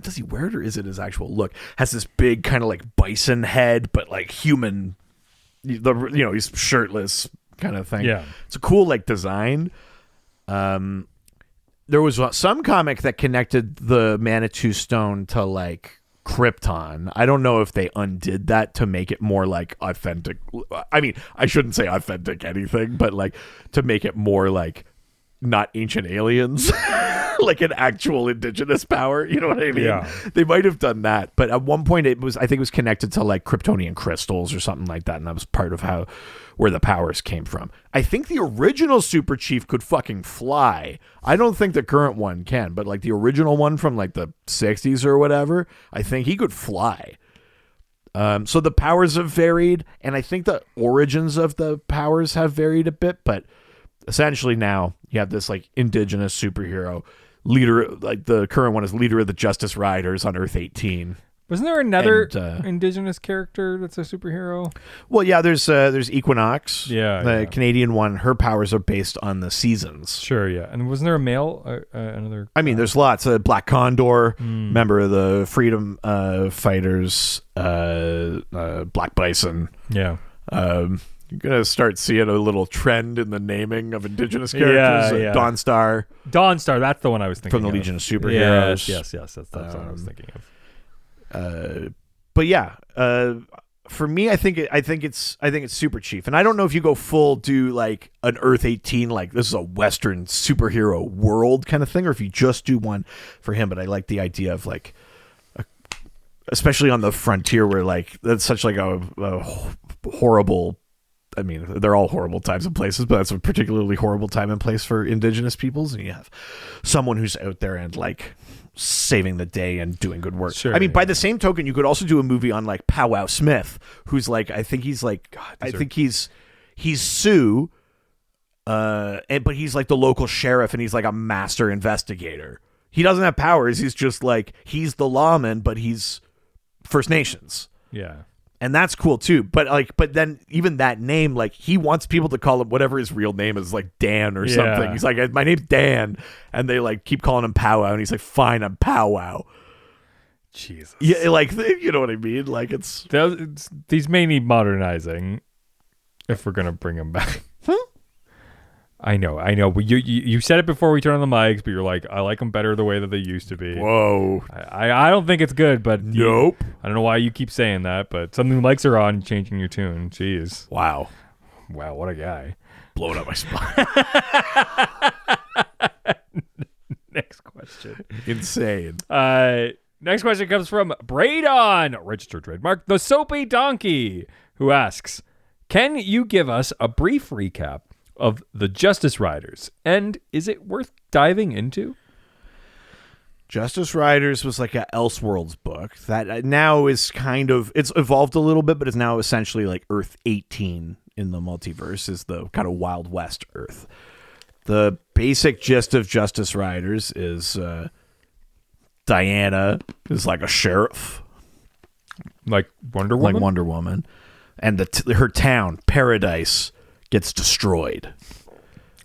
does he wear it or is it his actual look? Has this big kind of like bison head, but like human. He's shirtless kind of thing. Yeah, it's a cool like design. There was some comic that connected the Manitou Stone to like Krypton. I don't know if they undid that to make it more like authentic. I mean, I shouldn't say authentic anything, but like to make it more like not ancient aliens, like an actual indigenous power. You know what I mean? Yeah. They might have done that, but at one point I think it was connected to like Kryptonian crystals or something like that, and that was part of where the powers came from. I think the original Super Chief could fucking fly. I don't think the current one can, but like the original one from like the 60s or whatever, I think he could fly. So the powers have varied, and I think the origins of the powers have varied a bit, but essentially now you have this like indigenous superhero leader. Like the current one is leader of the Justice Riders on Earth 18. Wasn't there another indigenous character that's a superhero? Well, yeah, there's Equinox. Yeah, the Canadian one. Her powers are based on the seasons. Sure, yeah. And wasn't there a male? Another. I mean, there's lots. Black Condor, member of the Freedom Fighters. Black Bison. Yeah. You're gonna start seeing a little trend in the naming of indigenous characters. Yeah. Dawnstar. Dawnstar, that's the one I was thinking from the of. Legion of Superheroes. Yes, that's what I was thinking of. But yeah, for me, I think it's Super Chief, and I don't know if you go full do like an Earth 18, like this is a Western superhero world kind of thing, or if you just do one for him. But I like the idea of like, especially on the frontier where like that's such like a horrible. I mean, they're all horrible times and places, but that's a particularly horrible time and place for indigenous peoples. And you have someone who's out there and like saving the day and doing good work. Sure, I mean, by the same token, you could also do a movie on like Powwow Smith, who's like, I think he's like, he's Sioux, but he's like the local sheriff and he's like a master investigator. He doesn't have powers. He's just like, he's the lawman, but he's First Nations. Yeah. And that's cool too. But then even that name, like he wants people to call him whatever his real name is, like Dan or something. He's like, my name's Dan. And they like keep calling him Powwow. And he's like, fine, I'm Powwow. Jesus. Yeah, like, you know what I mean? Like these may need modernizing if we're going to bring them back. I know. But you said it before we turned on the mics, but you're like, I like them better the way that they used to be. Whoa. I don't think it's good, but nope. I don't know why you keep saying that, but something the mics are on, changing your tune. Jeez. Wow, what a guy. Blowing up my spine. Next question. Insane. Next question comes from Braydon, registered trademark, the Soapy Donkey, who asks, can you give us a brief recap of the Justice Riders, and is it worth diving into? Justice Riders was like a Elseworlds book that now is kind of, it's evolved a little bit, but is now essentially like Earth 18 in the multiverse, is the kind of Wild West Earth. The basic gist of Justice Riders is Diana is like a sheriff Like Wonder Woman? Like Wonder Woman. And her town, Paradise, gets destroyed.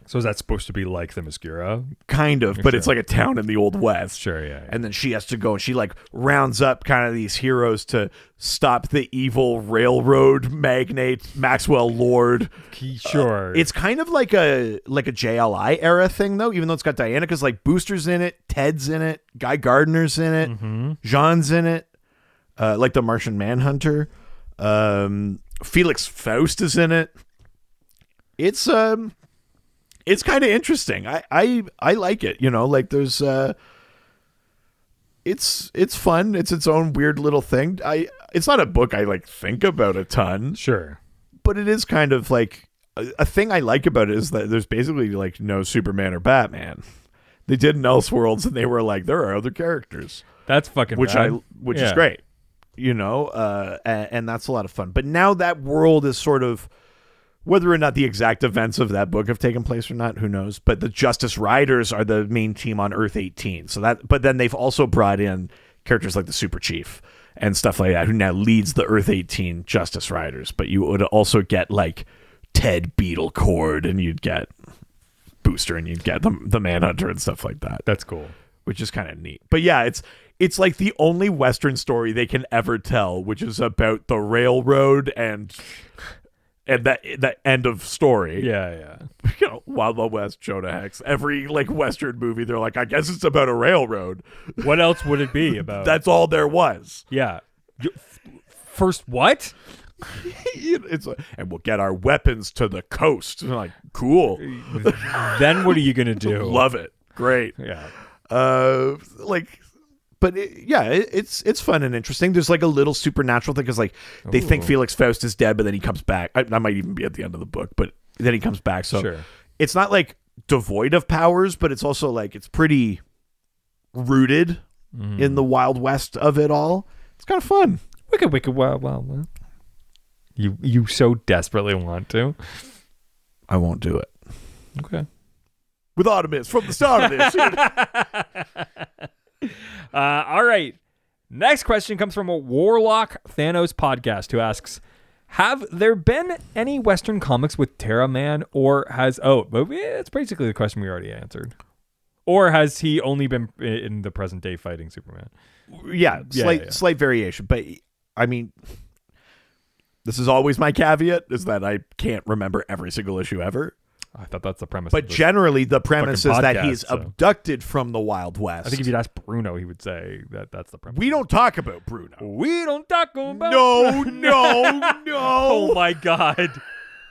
So is that supposed to be like the Themyscira? Kind of, but it's like a town in the Old West. Sure, yeah. And then she has to go and she like rounds up kind of these heroes to stop the evil railroad magnate Maxwell Lord. Sure. It's kind of like a JLI era thing though, even though it's got Diana, because like Booster's in it, Ted's in it, Guy Gardner's in it, Jean's in it, like the Martian Manhunter. Felix Faust is in it. It's kind of interesting. I like it. You know, like there's it's fun. It's its own weird little thing. It's not a book I like think about a ton. Sure. But it is kind of like a thing I like about it is that there's basically like no Superman or Batman. They did in Elseworlds and they were like, there are other characters. That's fucking which bad. Which is great. You know, and that's a lot of fun. But now that world is sort of, whether or not the exact events of that book have taken place or not, who knows? But the Justice Riders are the main team on Earth 18. But then they've also brought in characters like the Super Chief and stuff like that, who now leads the Earth 18 Justice Riders. But you would also get like Ted Beetlecord, and you'd get Booster, and you'd get the Manhunter and stuff like that. That's cool. Which is kind of neat. But yeah, it's like the only Western story they can ever tell, which is about the railroad and that end of story. Yeah. You know, Wild Wild West, Jonah Hex. Every like Western movie, they're like, I guess it's about a railroad. What else would it be about? That's all there was. Yeah. First what? And we'll get our weapons to the coast. I'm like, cool. Then what are you gonna do? Love it. Great. Yeah. It's fun and interesting. There's like a little supernatural thing because like they think Felix Faust is dead, but then he comes back. That might even be at the end of the book, but then he comes back. So It's not like devoid of powers, but it's also like it's pretty rooted in the Wild West of it all. It's kind of fun. Wicked, wild. You so desperately want to. I won't do it. Okay. With Artemis from the start of this. All right. Next question comes from a Warlock Thanos podcast who asks, have there been any Western comics with Terra Man, or it's basically the question we already answered. Or has he only been in the present day fighting Superman? Yeah, slight variation. But I mean, this is always my caveat, is that I can't remember every single issue ever. I thought that's the premise. But generally, the premise is that he's abducted from the Wild West. I think if you'd ask Bruno, he would say that that's the premise. We don't talk about Bruno. We don't talk about No. Oh, my God.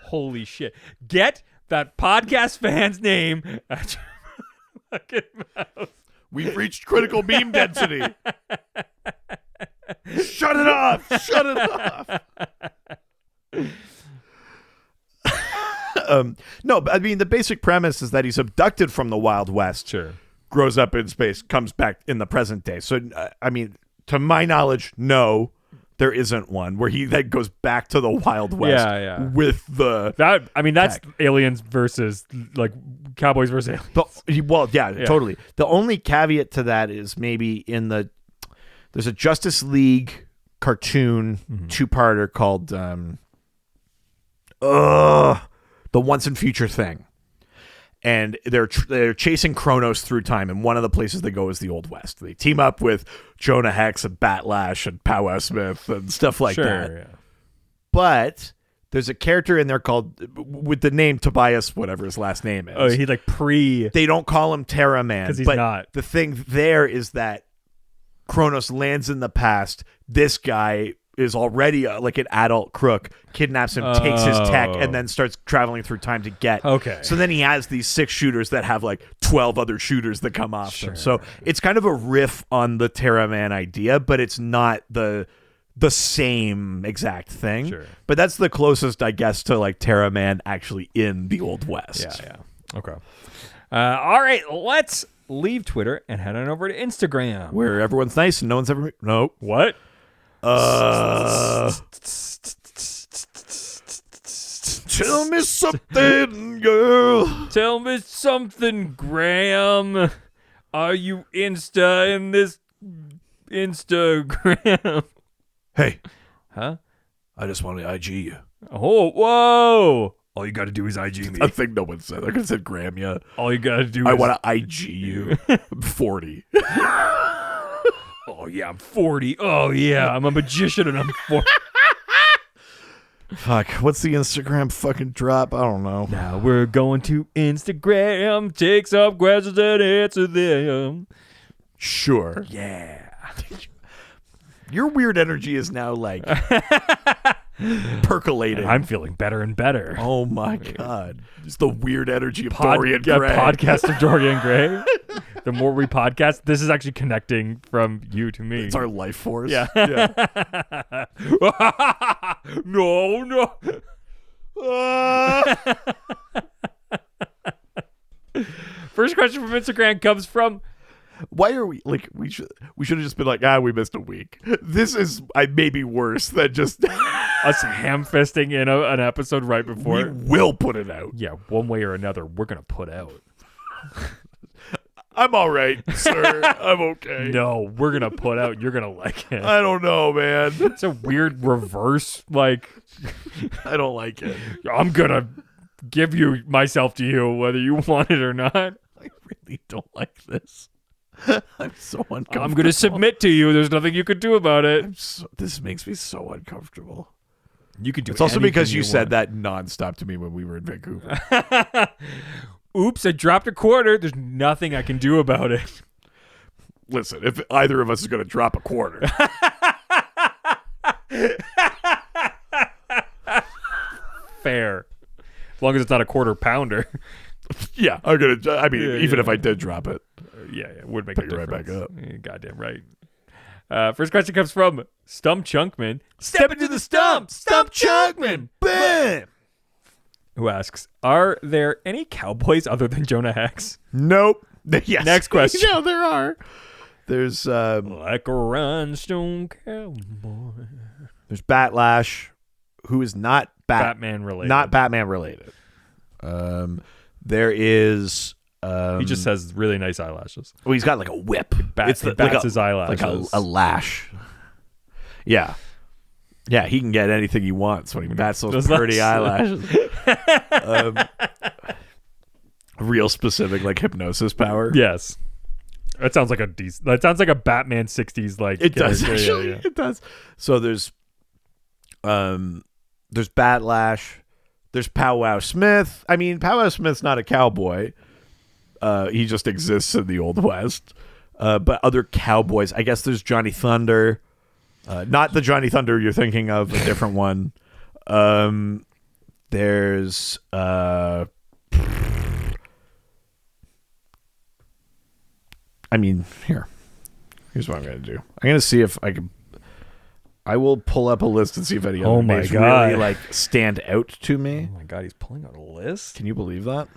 Holy shit. Get that podcast fan's name at your fucking mouth. We've reached critical meme density. Shut it off. No, I mean, the basic premise is that he's abducted from the Wild West. Sure. Grows up in space, comes back in the present day. So, I mean, to my knowledge, no, there isn't one where he then goes back to the Wild West with the... that's aliens versus, like, cowboys versus aliens. Totally. The only caveat to that is maybe there's a Justice League cartoon two-parter called... the Once and Future Thing, and they're chasing Kronos through time, and one of the places they go is the Old West. They team up with Jonah Hex and Batlash and Powwow Smith and stuff like that. Yeah. But there's a character in there called, with the name Tobias, whatever his last name is. Oh, he like They don't call him Terra Man because he's not. The thing there is that Kronos lands in the past. This guy is already like an adult crook, kidnaps him, takes his tech, and then starts traveling through time to get. Okay. So then he has these 6 shooters that have like 12 other shooters that come off them. So it's kind of a riff on the Terra Man idea, but it's not the same exact thing. Sure. But that's the closest, I guess, to like Terra Man actually in the Old West. Yeah. Okay. All right, let's leave Twitter and head on over to Instagram, where everyone's nice and no one's ever... No. What? Tell me something, girl. Tell me something, Graham. Are you Insta in this Instagram? Hey, Huh? I just want to IG you. Oh, whoa. All you got to do is IG me. A thing no one said. They're going to say gram ya. All you got to do I is... want to IG you. I'm 40. Oh, yeah, I'm 40. Oh, yeah, I'm a magician and I'm 40. Fuck, what's the Instagram fucking drop? I don't know. Now we're going to Instagram, take some questions and answer them. Sure. Yeah. Your weird energy is now like percolating. I'm feeling better and better. Oh my God. It's the weird energy of Dorian Gray. Podcast of Dorian Gray. The more we podcast, this is actually connecting from you to me. It's our life force. Yeah. No. First question from Instagram comes from... Why are we like we should have just been like, we missed a week. This is maybe worse than just us ham-fisting in an episode right before. We will put it out. Yeah, one way or another, we're gonna put out. I'm all right, sir. I'm okay. No, we're gonna put out. You're gonna like it. I don't know, man. It's a weird reverse. Like, I don't like it. I'm gonna give you myself to you, whether you want it or not. I really don't like this. I'm so uncomfortable. I'm gonna submit to you. There's nothing you could do about it. This makes me so uncomfortable. You could do. It's also because you said that nonstop to me when we were in Vancouver. Oops, I dropped a quarter. There's nothing I can do about it. Listen, if either of us is going to drop a quarter. Fair. As long as it's not a quarter pounder. Yeah, even if I did drop it. Yeah, it would make a difference. Right back up. Goddamn right. First question comes from Stump Chunkman. Step into the stump! Stump Chunkman! Bam! Who asks, are there any cowboys other than Jonah Hex? Nope. Yes. Next question. No, there are. There's like a rhinestone cowboy. There's Batlash, who is not Batman related. Not Batman related. There is he just has really nice eyelashes. Well, he's got like a whip. He bats his eyelashes. Like a lash. Yeah. Yeah, he can get anything he wants when he bats those pretty eyelashes. Real specific, like hypnosis power. Yes, that sounds like a Batman '60s like. It does actually. Yeah. It does. So there's Batlash. There's Powwow Smith. I mean, Powwow Smith's not a cowboy. He just exists in the Old West. But other cowboys, I guess there's Johnny Thunder. Not the Johnny Thunder you're thinking of, a different one. There's here's what I'm going to do. I'm going to see if I will pull up a list and see if any other names really like stand out to me. Oh my God, he's pulling out a list? Can you believe that?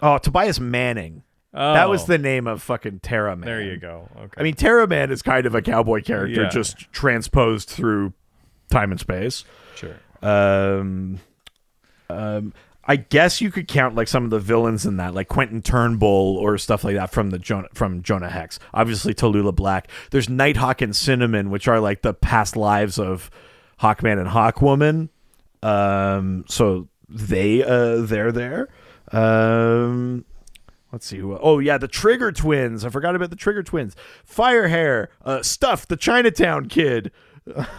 Oh, Tobias Manning. Oh. That was the name of fucking Terra Man. There you go. Okay. I mean, Terra Man is kind of a cowboy character, just transposed through time and space. Sure. I guess you could count like some of the villains in that, like Quentin Turnbull or stuff like that from Jonah Hex. Obviously, Tallulah Black. There's Nighthawk and Cinnamon, which are like the past lives of Hawkman and Hawkwoman. So they're there. Let's see who. Oh yeah, the Trigger Twins. I forgot about the Trigger Twins. Firehair, Stuff, the Chinatown Kid.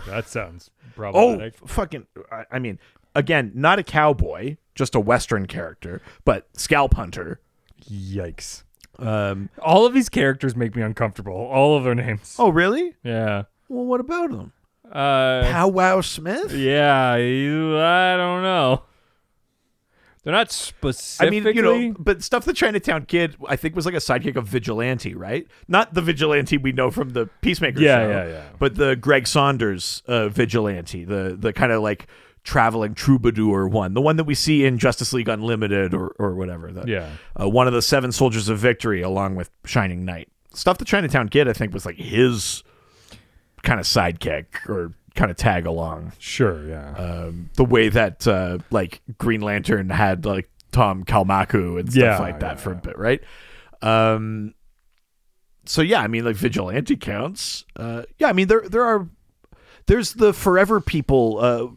That sounds problematic. Oh, fucking! I mean, again, not a cowboy, just a Western character, but Scalp Hunter. Yikes! All of these characters make me uncomfortable. All of their names. Oh, really? Yeah. Well, what about them? Powwow Smith? Yeah, I don't know. They're not specifically. I mean, but Stuff the Chinatown Kid, I think, was like a sidekick of Vigilante, right? Not the Vigilante we know from the Peacemaker show. Yeah. But the Greg Saunders Vigilante, the kind of like traveling troubadour one, the one that we see in Justice League Unlimited or whatever. One of the 7 Soldiers of Victory, along with Shining Knight. Stuff the Chinatown Kid, I think, was like his kind of sidekick or kind of tag along. Sure, yeah. The way that like Green Lantern had like Tom Kalmaku and stuff like that for a bit, right? So yeah, I mean, like Vigilante counts. Yeah, I mean there there's the Forever People.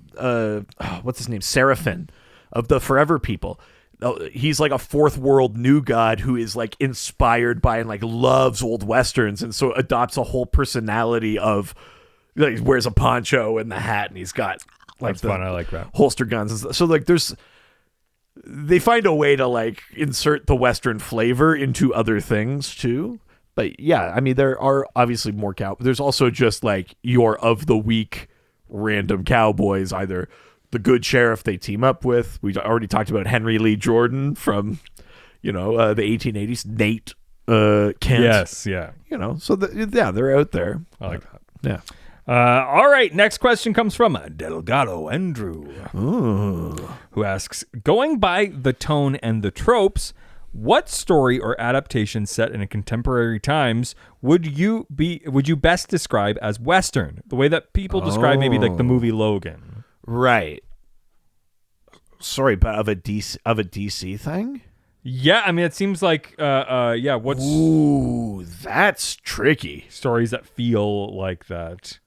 What's his name? Seraphin of the Forever People. He's like a fourth world new god who is like inspired by and like loves old westerns, and so adopts a whole personality of like, he wears a poncho and the hat, and he's got like fun. I like that. Holster guns and stuff. So like they find a way to like insert the western flavor into other things too. But yeah, I mean, there are obviously more there's also just like your of the week random cowboys, either the good sheriff they team up with. We already talked about Henry Lee Jordan from, the 1880s. Nate Kent. Yes, yeah. So they're out there. I like that. Yeah. All right, next question comes from Delgado Andrew, who asks, going by the tone and the tropes, what story or adaptation set in a contemporary times would you best describe as Western? The way that people describe maybe like the movie Logan. Right. Sorry, but of a DC thing? Yeah, I mean, it seems like, what's... Ooh, that's tricky. Stories that feel like that.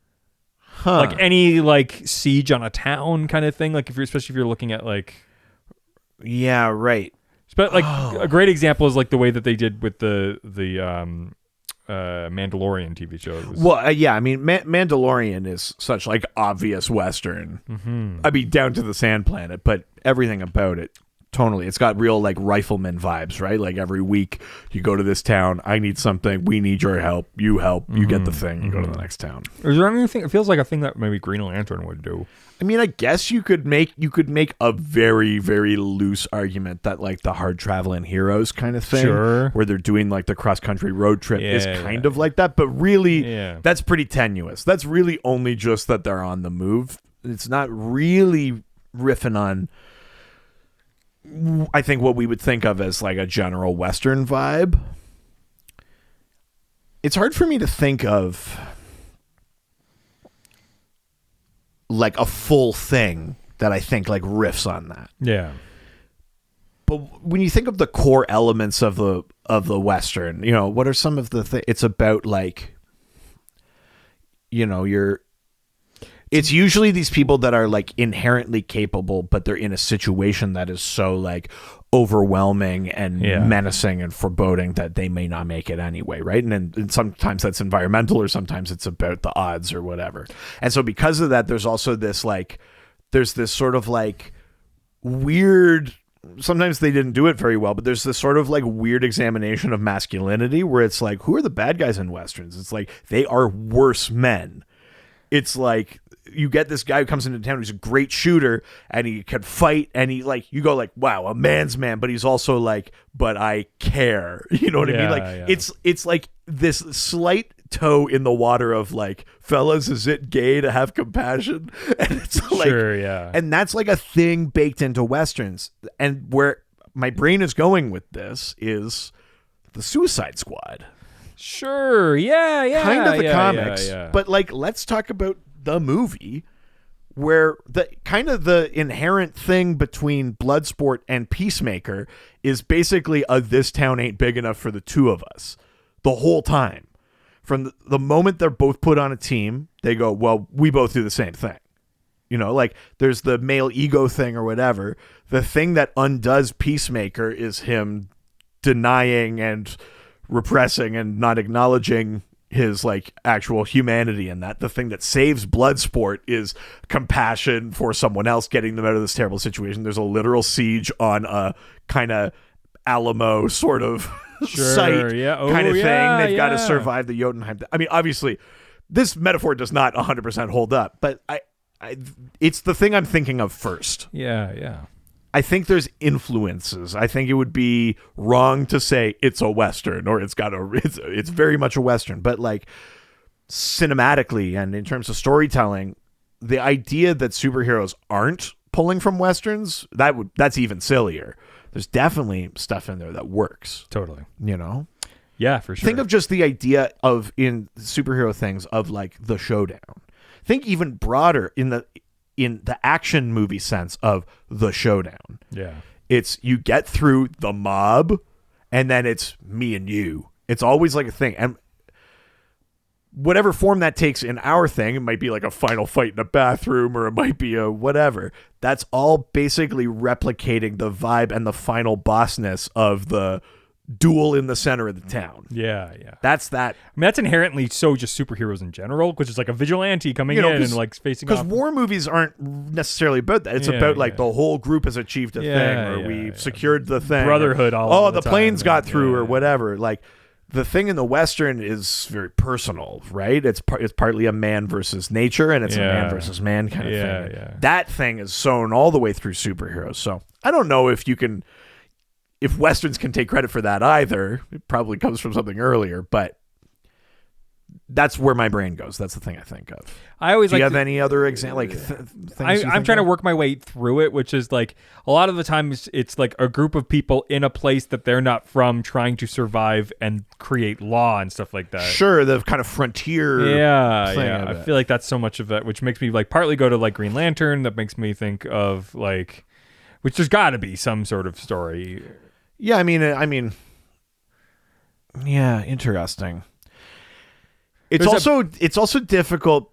Huh. Like any, like, siege on a town kind of thing, like, especially if you're looking at, like... Yeah, right. But, like, a great example is, like, the way that they did with the Mandalorian TV show. Well, I mean, Mandalorian is such like obvious Western. Mm-hmm. I mean, down to the Sand Planet, but everything about it, tonally, it's got real like rifleman vibes, right? Like every week you go to this town, I need something, we need your help, you get the thing, you go to the next town. Is there anything? It feels like a thing that maybe Green Lantern would do. I mean, I guess you could make a very, very loose argument that like the hard traveling heroes kind of thing, sure, where they're doing like the cross country road trip is kind of like that, but really that's pretty tenuous. That's really only just that they're on the move. It's not really riffing on, I think, what we would think of as like a general Western vibe. It's hard for me to think of like a full thing that I think like riffs on that. Yeah. But when you think of the core elements of the Western, what are some of the things? It's about like, it's usually these people that are like inherently capable, but they're in a situation that is so like overwhelming and menacing and foreboding that they may not make it anyway, right? And sometimes that's environmental, or sometimes it's about the odds or whatever. And so because of that, there's also this like, there's this sort of like weird, sometimes they didn't do it very well, but there's this sort of like weird examination of masculinity where it's like, who are the bad guys in Westerns? It's like, they are worse men. It's like, you get this guy who comes into town who's a great shooter and he can fight, and he like, you go like, wow, a man's man, but he's also like, but I care. You know what I mean? Like it's like this slight toe in the water of like, fellas, is it gay to have compassion? And it's like, and that's like a thing baked into Westerns. And where my brain is going with this is the Suicide Squad. Sure. Yeah. Kind of the comics. But like, let's talk about the movie, where the kind of the inherent thing between Bloodsport and Peacemaker is basically this town ain't big enough for the two of us the whole time. From the moment they're both put on a team, they go, well, we both do the same thing. Like there's the male ego thing or whatever. The thing that undoes Peacemaker is him denying and repressing and not acknowledging his like actual humanity, and that the thing that saves Bloodsport is compassion for someone else, getting them out of this terrible situation. There's a literal siege on a kind of Alamo sort of site kind of thing. They've got to survive the Jotunheim. I mean, obviously this metaphor does not 100% hold up, but it's the thing I'm thinking of first. I think there's influences. I think it would be wrong to say it's a Western or it's very much a Western, but like cinematically and in terms of storytelling, the idea that superheroes aren't pulling from Westerns, that's even sillier. There's definitely stuff in there that works. Totally. Yeah, for sure. Think of just the idea of, in superhero things, of like the showdown. Think even broader in the action movie sense of the showdown. Yeah. It's you get through the mob and then it's me and you. It's always like a thing. And whatever form that takes in our thing, it might be like a final fight in a bathroom, or it might be a whatever. That's all basically replicating the vibe and the final bossness of the duel in the center of the town. Yeah. That's that. I mean, that's inherently so just superheroes in general, which is like a vigilante coming in and like facing off. Because war movies aren't necessarily about that. It's about like the whole group has achieved a thing, or we secured the thing. Brotherhood. Or, the planes got through, or whatever. Like the thing in the Western is very personal, right? It's partly a man versus nature, and it's a man versus man kind of thing. Yeah. That thing is sewn all the way through superheroes. So I don't know if Westerns can take credit for that either. It probably comes from something earlier, but that's where my brain goes. That's the thing I think of. Do you have any other example? I'm trying to work my way through it, which is like a lot of the times it's like a group of people in a place that they're not from trying to survive and create law and stuff like that. Sure, the kind of frontier. Yeah. I feel like that's so much of it, which makes me like partly go to like Green Lantern. That makes me think of like, which there's got to be some sort of story. Yeah, I mean, yeah, interesting. It's also difficult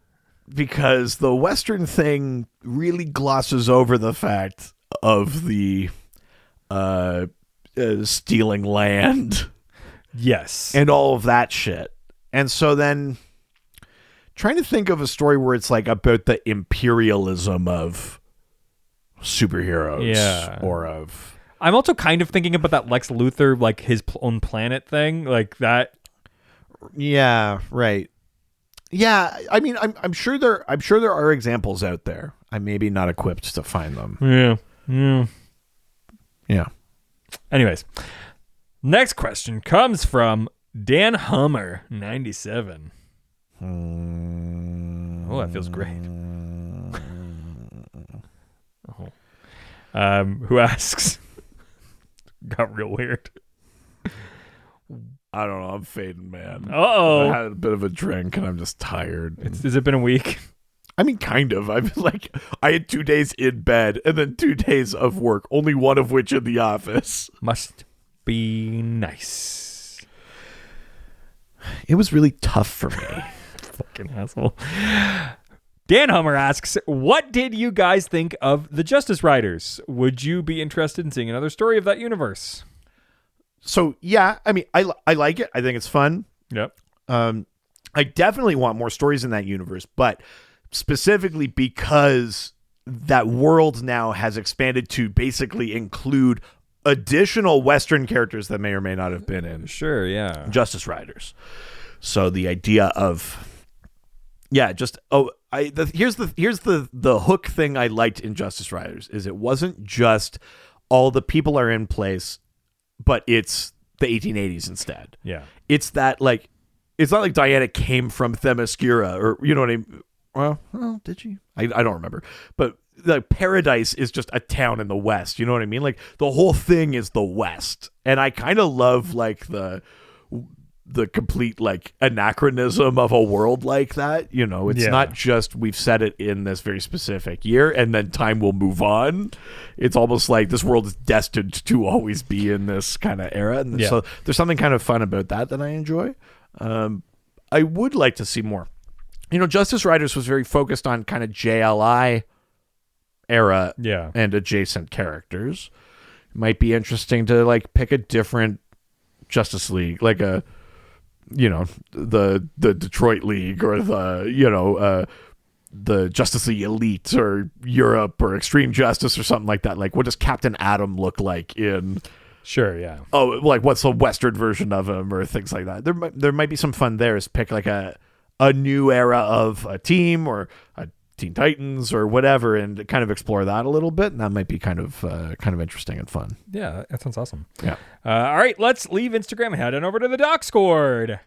because the Western thing really glosses over the fact of the stealing land, yes, and all of that shit. And so then, trying to think of a story where it's like about the imperialism of superheroes, or of. I'm also kind of thinking about that Lex Luthor, like his own planet thing, like that. Yeah, right. Yeah, I mean, I'm sure there are examples out there. I'm maybe not equipped to find them. Yeah. Anyways, next question comes from Dan Hummer 97. Oh, that feels great. Who asks? Got real weird. I don't know. I'm fading, man. Uh-oh. I had a bit of a drink and I'm just tired. Has it been a week? I mean, kind of. I've like, I had 2 days in bed and then 2 days of work, only one of which in the office. Must be nice. It was really tough for me. Fucking asshole. Dan Hummer asks, what did you guys think of the Justice Riders? Would you be interested in seeing another story of that universe? So, yeah, I mean, I like it. I think it's fun. Yep. I definitely want more stories in that universe, but specifically because that world now has expanded to basically include additional Western characters that may or may not have been in Justice Riders. So the idea of... Yeah, just here's the hook thing I liked in Justice Riders is it wasn't just all the people are in place, but it's the 1880s instead. Yeah, it's that like it's not like Diana came from Themyscira or you know what I mean. Well, did she? I don't remember, but like Paradise is just a town in the West. You know what I mean? Like the whole thing is the West, and I kind of love like the complete like anachronism of a world like that. You know, it's not just we've set it in this very specific year and then time will move on. It's almost like this world is destined to always be in this kind of era. And so there's something kind of fun about that I enjoy. I would like to see more. You know, Justice Riders was very focused on kind of JLI era and adjacent characters. It might be interesting to like pick a different Justice League, like a the Detroit League or the Justice League Elite or Europe or Extreme Justice or something like that. Like, what does Captain Atom look like in? Sure, yeah. Oh, like what's the Western version of him or things like that. There might be some fun there. Is pick like a new era of a team or a Teen Titans or whatever, and kind of explore that a little bit. And that might be kind of interesting and fun. Yeah, that sounds awesome. Yeah. All right, let's leave Instagram and head on over to the Docscord.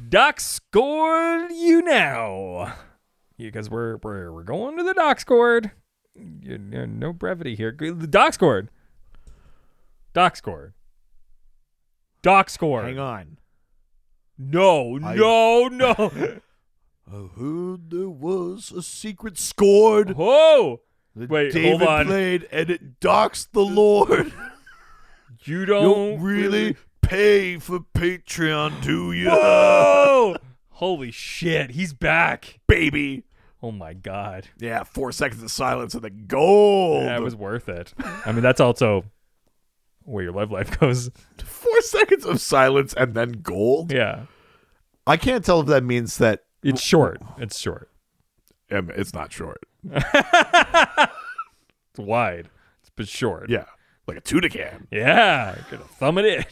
Docscord you now. Because we're going to the Docscord. No brevity here. The Docscord. Docscord. Hang on. No. I heard there was a secret scored. Whoa! That Wait, David hold on. played, and it docks the Lord. You don't really pay for Patreon, do you? Whoa! Holy shit, he's back, baby. Oh my god. Yeah, 4 seconds of silence and then gold. Yeah, it was worth it. I mean, that's also where your love life goes. 4 seconds of silence and then gold? Yeah. I can't tell if that means that... It's short. It's short. It's not short. It's wide. But short. Yeah. Like a tuna can. Yeah. Gonna thumb it in.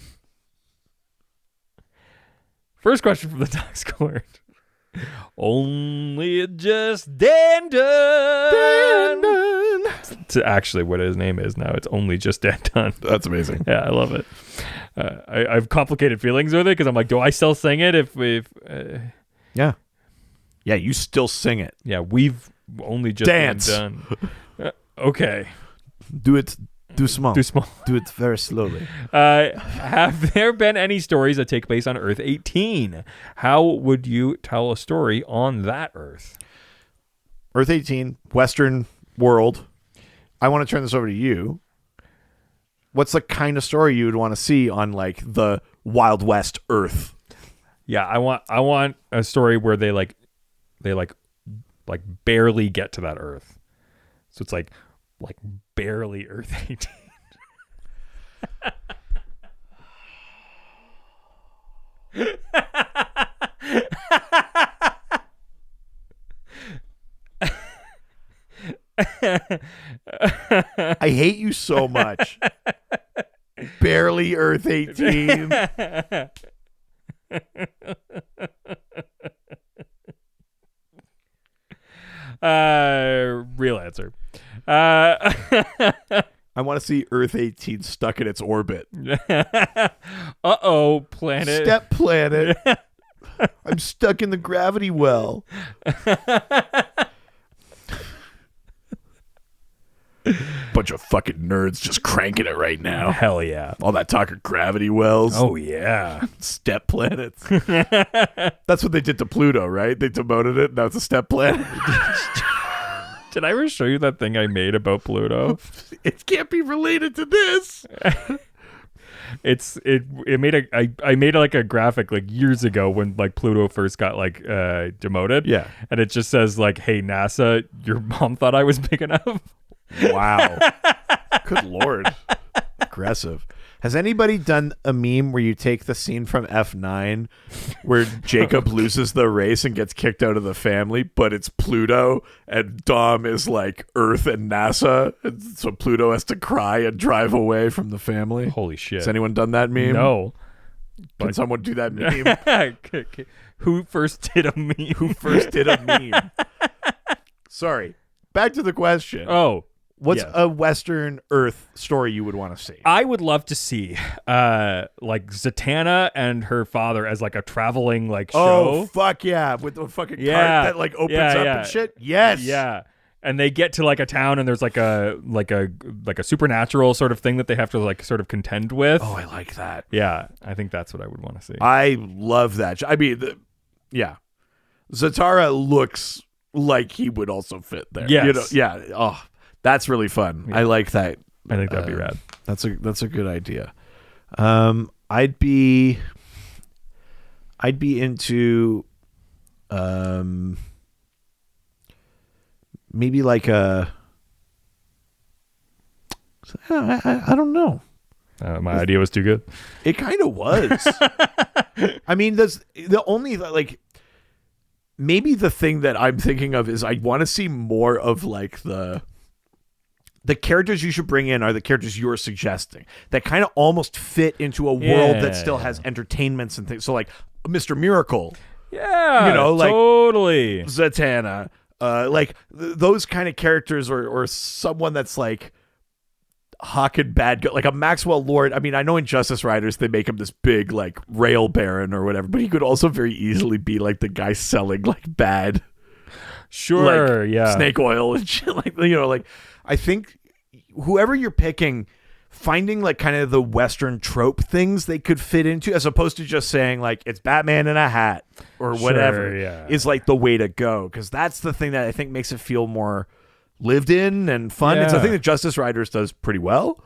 First question from the Discord. Only just Dan Dunn. It's actually what his name is now. It's Only Just Dan Dunn. That's amazing. Yeah, I love it. I have complicated feelings with it because I'm like, do I still sing it? Yeah. Yeah, you still sing it. Yeah, we've only just dance. Done. Okay. Do it. Do small. Do small. Do it very slowly. Have there been any stories that take place on Earth 18? How would you tell a story on that Earth? Earth 18, Western world. I want to turn this over to you. What's the kind of story you would want to see on like the Wild West Earth? Yeah, I want a story where they barely get to that Earth. So it's like barely Earth 18. I hate you so much. Barely Earth 18. Real answer. I want to see Earth 18 stuck in its orbit. Uh-oh, planet. Step planet. I'm stuck in the gravity well. Bunch of fucking nerds just cranking it right now. Hell yeah. All that talk of gravity wells. Oh yeah. Step planets. That's what they did to Pluto, right? They demoted it. Now it's a step planet. Did I ever show you that thing I made about Pluto? It can't be related to this. I made like a graphic like years ago when like Pluto first got like demoted. Yeah. And it just says like, hey NASA, your mom thought I was big enough. Wow. Good Lord. Aggressive. Has anybody done a meme where you take the scene from F9 where Jacob loses the race and gets kicked out of the family, but it's Pluto and Dom is like Earth and NASA, and so Pluto has to cry and drive away from the family? Holy shit. Has anyone done that meme? No. Can someone do that meme? Who first did a meme? Who first did a meme? Sorry. Back to the question. Oh. What's yes. a Western Earth story you would want to see? I would love to see like Zatanna and her father as like a traveling like show. Oh, fuck yeah. With the fucking cart that like opens up and shit. Yes. Yeah. And they get to like a town and there's like a supernatural sort of thing that they have to like sort of contend with. Oh, I like that. Yeah. I think that's what I would want to see. I love that. I mean, yeah. Zatara looks like he would also fit there. Yes. You know? Yeah. Oh, that's really fun. Yeah. I like that. I think that'd be rad. That's a good idea. I'd be into maybe like a I don't know. My idea was too good. It kind of was. I mean, that's the only like maybe the thing that I'm thinking of is I want to see more of like the characters you should bring in are the characters you're suggesting that kind of almost fit into a world that still has entertainments and things. So like Mr. Miracle. Yeah. You know, like totally. Zatanna. Like those kind of characters or someone that's like Hawk and bad guy, like a Maxwell Lord. I mean, I know in Justice Riders they make him this big like rail baron or whatever, but he could also very easily be like the guy selling like bad snake oil and shit. Like, you know, like I think whoever you're picking, finding like kind of the Western trope things they could fit into, as opposed to just saying like it's Batman in a hat or whatever, is like the way to go. Because that's the thing that I think makes it feel more lived in and fun. It's a thing that Justice Riders does pretty well.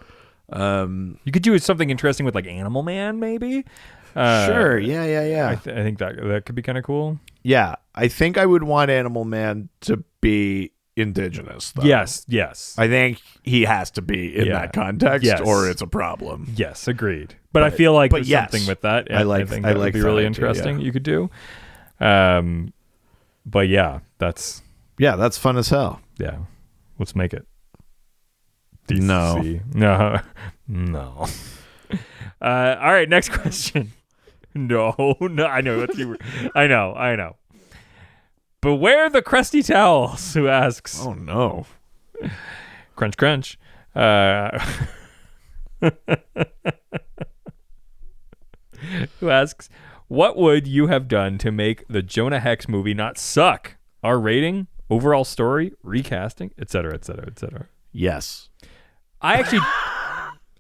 You could do something interesting with like Animal Man, maybe. Sure. Yeah. I think that could be kind of cool. Yeah, I think I would want Animal Man to be indigenous, though. Yes. I think he has to be in that context, or it's a problem. Yes, agreed. But I feel like there's something with that. I think that would be really interesting. You could do. But yeah, that's fun as hell. Yeah, let's make it. DC. No. All right, next question. No, I know what you were. I know. Beware the crusty towels, who asks. Oh no. Crunch, crunch. Who asks, what would you have done to make the Jonah Hex movie not suck? R rating, overall story, recasting, etc., etc., etc. Yes. I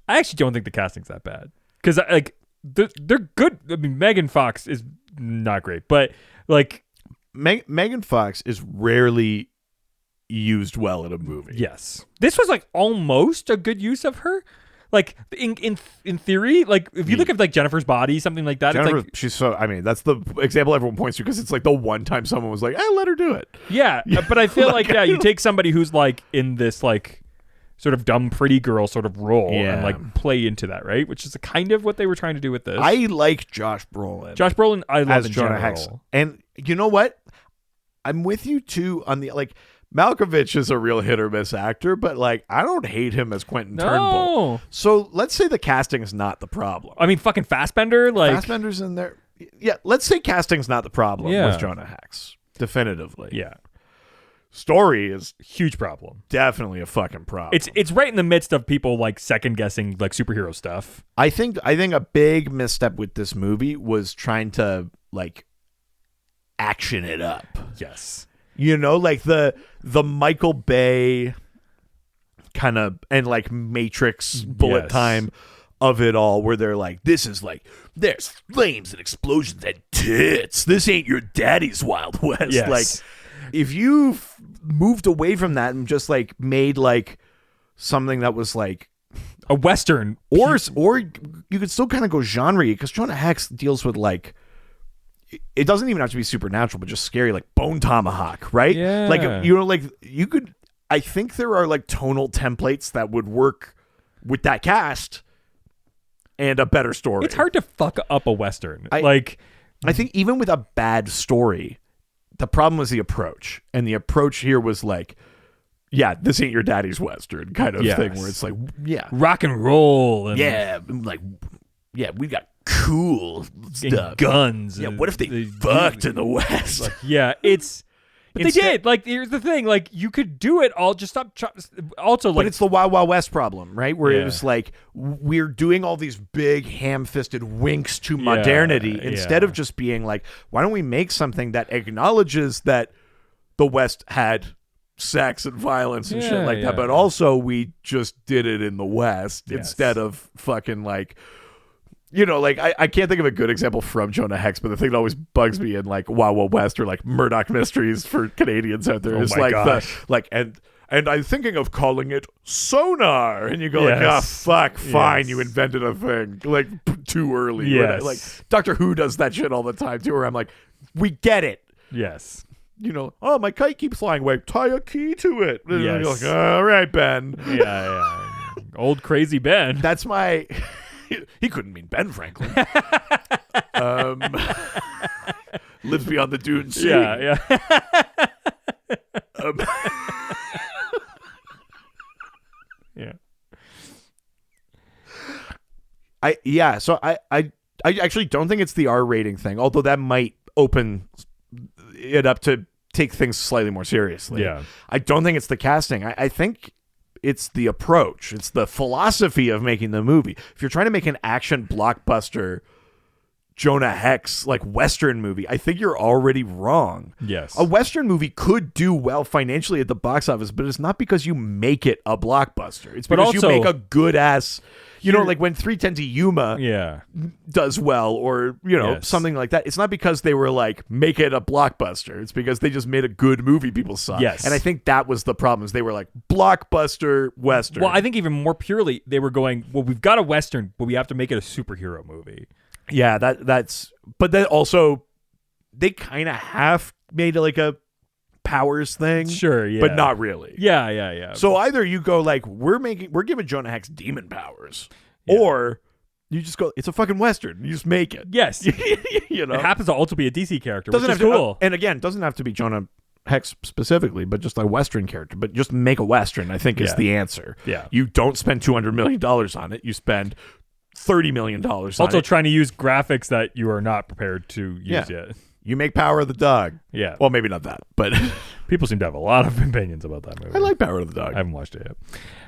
actually don't think the casting's that bad, because like they're good. I mean, Megan Fox is not great, but like Megan Fox is rarely used well in a movie. Yes, this was like almost a good use of her. Like in theory, like if you look at like Jennifer's Body, something like that, Jennifer, it's like she's so. I mean, that's the example everyone points to, because it's like the one time someone was like, let her do it." Yeah, but I feel like you take somebody who's like in this like sort of dumb pretty girl sort of role and like play into that, right? Which is kind of what they were trying to do with this. I like Josh Brolin. I love as in Jonah general. Hex. And you know what? I'm with you too on the like. Malkovich is a real hit or miss actor, but like I don't hate him as Quentin Turnbull. So let's say the casting is not the problem. I mean, fucking Fassbender, like Fassbender's in there. Yeah, let's say casting's not the problem with Jonah Hex. Definitively. Yeah. Story is huge problem. Definitely a fucking problem. It's right in the midst of people like second guessing like superhero stuff. I think a big misstep with this movie was trying to like action it up. Yes. You know, like the Michael Bay kind of and like Matrix bullet time of it all, where they're like, this is like there's flames and explosions and tits. This ain't your daddy's Wild West. Yes. Like if you moved away from that and just like made like something that was like a Western, or you could still kind of go genre, because Jonah Hex deals with like, it doesn't even have to be supernatural, but just scary, like Bone Tomahawk, right? Yeah. Like, you know, like you could, I think there are like tonal templates that would work with that cast and a better story. It's hard to fuck up a Western. I think even with a bad story, the problem was the approach. And the approach here was like, this ain't your daddy's Western kind of thing, where it's like, rock and roll. And we got cool stuff. Guns. Yeah, what if they fucked in the West? Like, but they did. Like, here's the thing. Like, you could do it all. Just stop. Also, like, but it's the Wild Wild West problem, right? Where it was like, we're doing all these big ham-fisted winks to modernity instead of just being like, why don't we make something that acknowledges that the West had sex and violence and shit like that, but also we just did it in the West instead of fucking like, you know, like I can't think of a good example from Jonah Hex, but the thing that always bugs me in like Wild Wild West or like Murdoch Mysteries for Canadians out there is like and I'm thinking of calling it sonar, and you go like, fuck, fine, you invented a thing like too early. Like Doctor Who does that shit all the time too, where I'm like, we get it. Yes. You know, my kite keeps flying away. Tie a key to it. And yes. you're like, all right, Ben. Old crazy Ben. That's my. He couldn't mean Ben Franklin. Lives beyond the Dune Sea. So I actually don't think it's the R rating thing, although that might open it up to take things slightly more seriously. I don't think it's the casting. I think it's the approach. It's the philosophy of making the movie. If you're trying to make an action blockbuster Jonah Hex like Western movie, I think you're already wrong. Yes. A Western movie could do well financially at the box office, but it's not because you make it a blockbuster. It's because you make a good ass, you know, like when 310 to Yuma does well, or, you know, something like that. It's not because they were like, make it a blockbuster. It's because they just made a good movie people saw. Yes. And I think that was the problem, is they were like, blockbuster Western. Well, I think even more purely, they were going, well, we've got a Western, but we have to make it a superhero movie. Yeah, that's, but then also, they kind of have made it like a powers thing. Sure, yeah. But not really. Yeah. So either you go like, we're giving Jonah Hex demon powers, or you just go, it's a fucking Western. You just make it. Yes. You know? It happens to also be a DC character, Doesn't which is have to, cool. and again, doesn't have to be Jonah Hex specifically, but just a Western character. But just make a Western, I think, is the answer. Yeah. You don't spend $200 million on it. You spend $30 million on it. Also trying to use graphics that you are not prepared to use yet. You make Power of the Dog. Yeah. Well, maybe not that, but people seem to have a lot of opinions about that movie. I like Power of the Dog. I haven't watched it yet.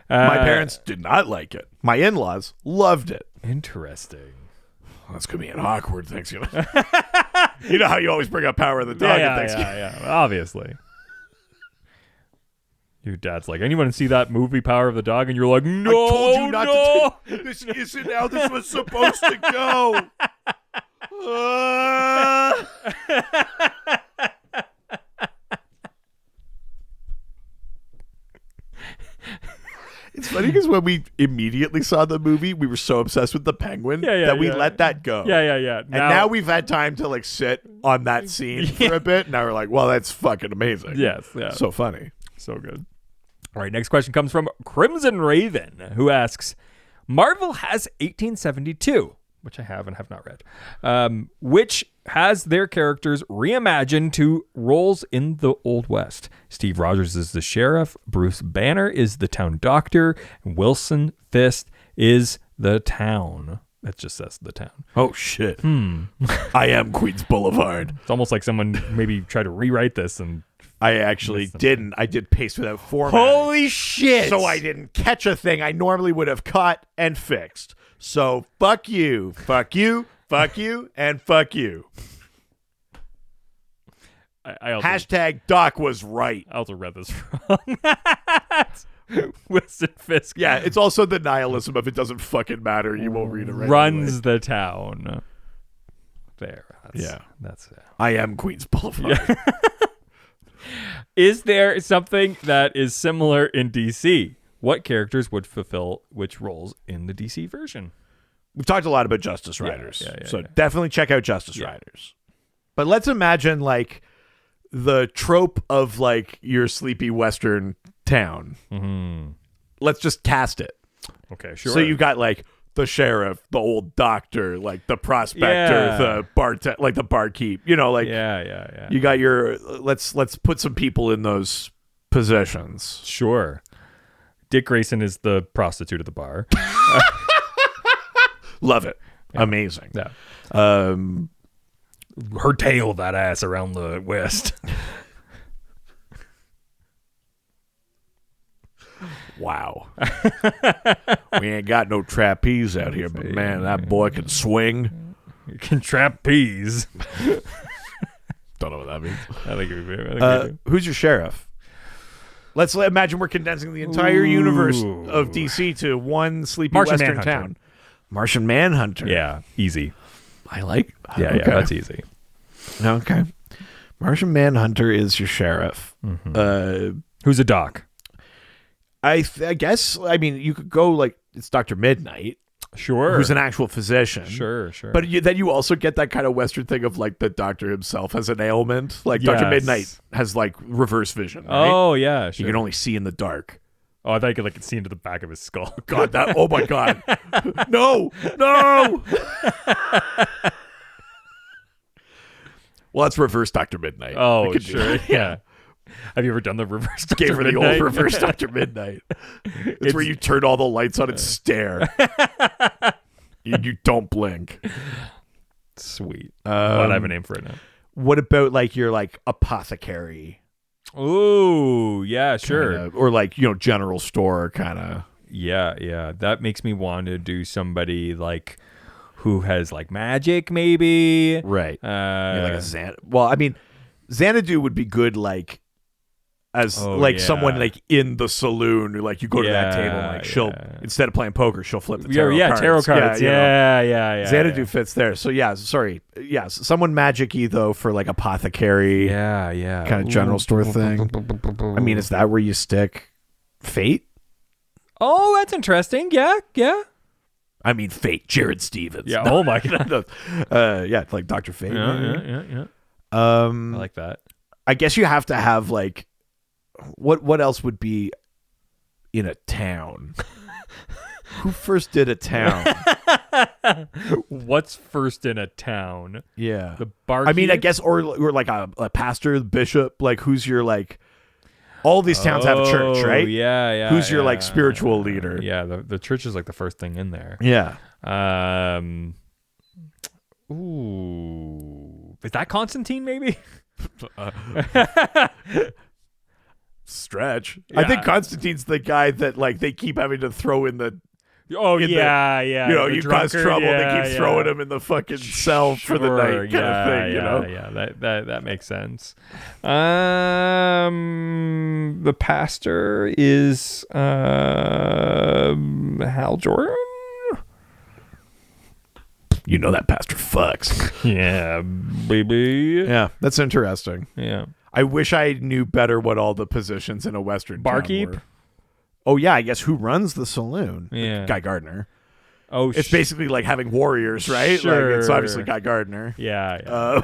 My parents did not like it. My in-laws loved it. Interesting. That's gonna be an awkward Thanksgiving. You know how you always bring up Power of the Dog at Thanksgiving. Yeah, obviously. Your dad's like, anyone see that movie Power of the Dog? And you're like, no, I told you not to. This isn't how this was supposed to go. It's funny because when we immediately saw the movie, we were so obsessed with the penguin that we let that go. Yeah. And now we've had time to like sit on that scene for a bit. Now we're like, well, that's fucking amazing. Yes. Yeah. So funny. So good. All right. Next question comes from Crimson Raven, who asks, Marvel has 1872, which I have and have not read, which has their characters reimagined to roles in the Old West. Steve Rogers is the sheriff, Bruce Banner is the town doctor, and Wilson Fisk is the town. That just says the town. Oh, shit. I am Queens Boulevard. It's almost like someone maybe tried to rewrite this, and I actually didn't. I did paste without formatting. Holy shit! So I didn't catch a thing I normally would have caught and fixed. So fuck you, fuck you, fuck you, and fuck you. I also, Hashtag Doc was right. I also read this wrong. Wilson Fisk. Yeah, it's also the nihilism of it doesn't fucking matter. You won't read it right. Runs the town. There. That's it. I am Queens Boulevard. Yeah. Is there something that is similar in DC? What characters would fulfill which roles in the DC version? We've talked a lot about Justice Riders. So definitely check out Justice Riders. But let's imagine like the trope of like your sleepy Western town. Mm-hmm. Let's just cast it. Okay, sure. So you got like the sheriff, the old doctor, like the prospector, the like the barkeep. You know, like you got your. Let's put some people in those positions. Sure. Dick Grayson is the prostitute at the bar. Love it. Yeah. Amazing. Yeah. Her tail that ass around the West. Wow. We ain't got no trapeze out here, but man, that boy can swing. You can trapeze. Don't know what that means. I think it would be. Who's your sheriff? Let's imagine we're condensing the entire universe of DC to one sleepy Martian Western Manhunter. town. Martian Manhunter. Yeah, easy. I like. Yeah, that's easy. Okay. Martian Manhunter is your sheriff. Mm-hmm. Who's a doc? I guess. I mean, you could go like it's Dr. Midnight. Sure. Who's an actual physician. Sure. But then you also get that kind of Western thing of like the doctor himself has an ailment. Like Dr. Midnight has like reverse vision. Right? Oh, yeah. Sure. You can only see in the dark. Oh, I thought you could see into the back of his skull. God, that. Oh my God. No. Well, that's reverse Dr. Midnight. Oh, sure. Yeah. Have you ever done the reverse Dr. Gave her Midnight? the old reverse Dr. Midnight. It's where you turn all the lights on and stare. You don't blink. Sweet. I have a name for it now. What about like your like apothecary? Ooh, yeah, sure. Kinda, or like, general store kind of. Yeah. That makes me want to do somebody like who has like magic, maybe. Right. Like a Well, I mean, Xanadu would be good, like as someone like in the saloon, like you go to that table, and, like she'll instead of playing poker, she'll flip the tarot cards. Tarot cards. Yeah. Xanadu fits there. So someone magic-y though for like apothecary. Yeah. Kind of general store thing. I mean, is that where you stick Fate? Oh, that's interesting. Yeah. I mean, Fate, Jared Stevens. Yeah. Oh my god. Like Dr. Fate. Yeah. I like that. I guess you have to have like what else would be in a town? Who first did a town? What's first in a town? Yeah. The bar. I mean, I guess or like a pastor, bishop, like who's your like all these towns have a church, right? Yeah. Who's your like spiritual leader? Yeah, the church is like the first thing in there. Yeah. Ooh. Is that Constantine maybe? Stretch. Yeah. I think Constantine's the guy that like they keep having to throw in the yeah. You know, you cause trouble. They keep throwing him in the fucking cell for the night kind of thing. You know, that makes sense. The pastor is Hal Jordan. You know that pastor fucks. Yeah, baby. Yeah, that's interesting. Yeah. I wish I knew better what all the positions in a Western barkeep town were. Oh yeah, I guess who runs the saloon? Yeah, Guy Gardner. Oh, it's basically like having warriors, right? Sure. Like, it's obviously Guy Gardner. Yeah.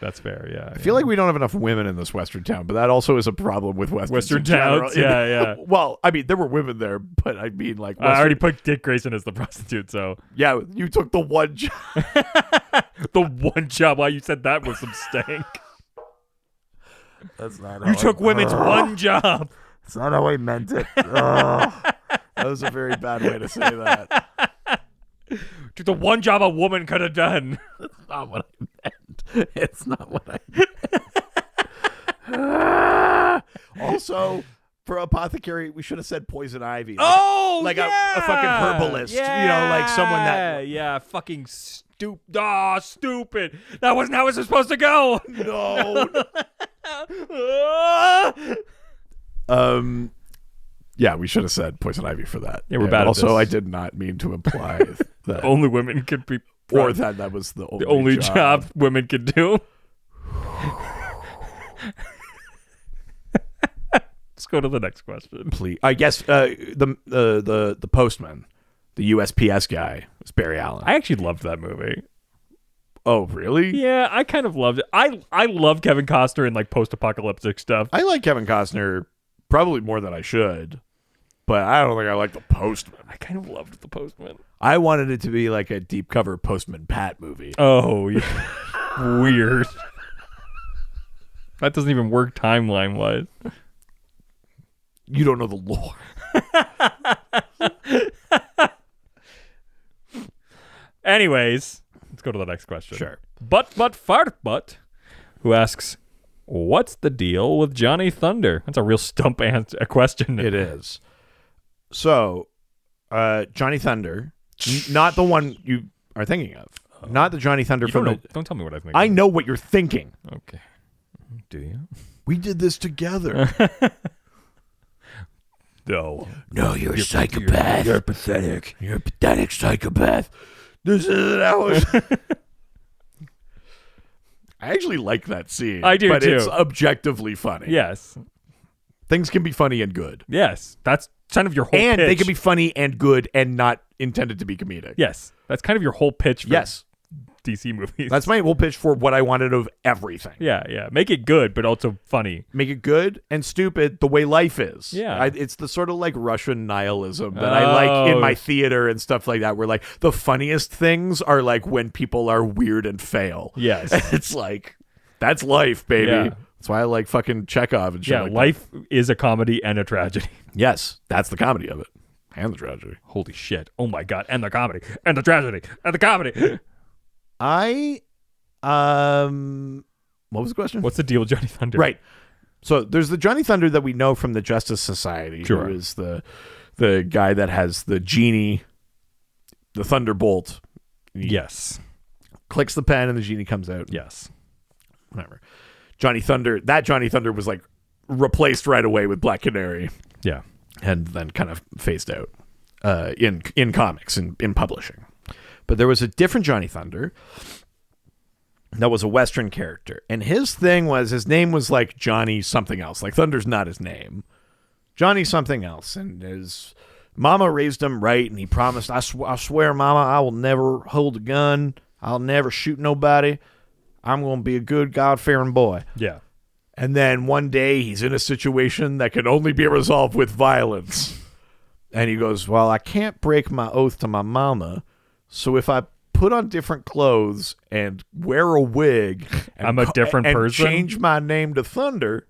That's fair. Yeah. I feel like we don't have enough women in this Western town, but that also is a problem with Western towns. Yeah. Well, I mean, there were women there, but I mean, like, I already put Dick Grayson as the prostitute, so yeah, you took the one job. The one job. Why you said that was some stank. That's not. You took women's one job. That's not how I meant it. That was a very bad way to say that. Took the one job a woman could have done. That's not what I meant. It's not what I meant. Also, for apothecary, we should have said poison ivy. Like a fucking herbalist. Yeah. You know, like someone that. Yeah, fucking stupid. That wasn't how it was supposed to go. No. Yeah, we should have said poison ivy for that. Yeah, we're bad at also, this. I did not mean to imply that only women could be, or that was the only job women could do. Let's go to the next question, please. I guess the postman, the USPS guy, was Barry Allen. I actually loved that movie. Oh, really? Yeah, I kind of loved it. I love Kevin Costner in like post-apocalyptic stuff. I like Kevin Costner probably more than I should, but I don't think I like the Postman. I kind of loved the Postman. I wanted it to be like a deep cover Postman Pat movie. Oh, yeah. Weird. That doesn't even work timeline wise. You don't know the lore. Anyways, let's go to the next question. Sure. But, who asks, what's the deal with Johnny Thunder? That's a real stump question. It is. So, Johnny Thunder, not the one you are thinking of. Not the Johnny Thunder from Don't tell me what I think. I know what you're thinking. Okay. Do you? We did this together. No, you're a psychopath. You're pathetic. You're a pathetic psychopath. This isn't how it. I actually like that scene. I do, but too. It's objectively funny. Yes. Things can be funny and good. Yes. That's kind of your whole and pitch. They can be funny and good and not intended to be comedic. Yes. That's kind of your whole pitch for DC movies. That's my whole pitch for what I wanted of everything. Yeah. Make it good, but also funny. Make it good and stupid the way life is. Yeah. It's the sort of like Russian nihilism that I like in my theater and stuff like that, where like the funniest things are like when people are weird and fail. Yes. It's like, that's life, baby. Yeah. That's why I like fucking Chekhov and shit. Yeah, like life is a comedy and a tragedy. Yes, that's the comedy of it. And the tragedy. Holy shit. Oh my God. And the comedy. And the tragedy. And the comedy. What was the question? What's the deal with Johnny Thunder? Right. So there's the Johnny Thunder that we know from the Justice Society, sure. who is the guy that has the genie the thunderbolt. Yes. Clicks the pen and the genie comes out. Yes. Whatever. Johnny Thunder was like replaced right away with Black Canary. Yeah. And then kind of phased out in comics and in publishing. But there was a different Johnny Thunder that was a Western character. And his name was like Johnny something else. Like Thunder's not his name. Johnny something else. And his mama raised him right. And he promised, I swear, mama, I will never hold a gun. I'll never shoot nobody. I'm going to be a good God-fearing boy. Yeah. And then one day he's in a situation that can only be resolved with violence. And he goes, well, I can't break my oath to my mama. So if I put on different clothes and wear a wig and I'm a different person, change my name to Thunder,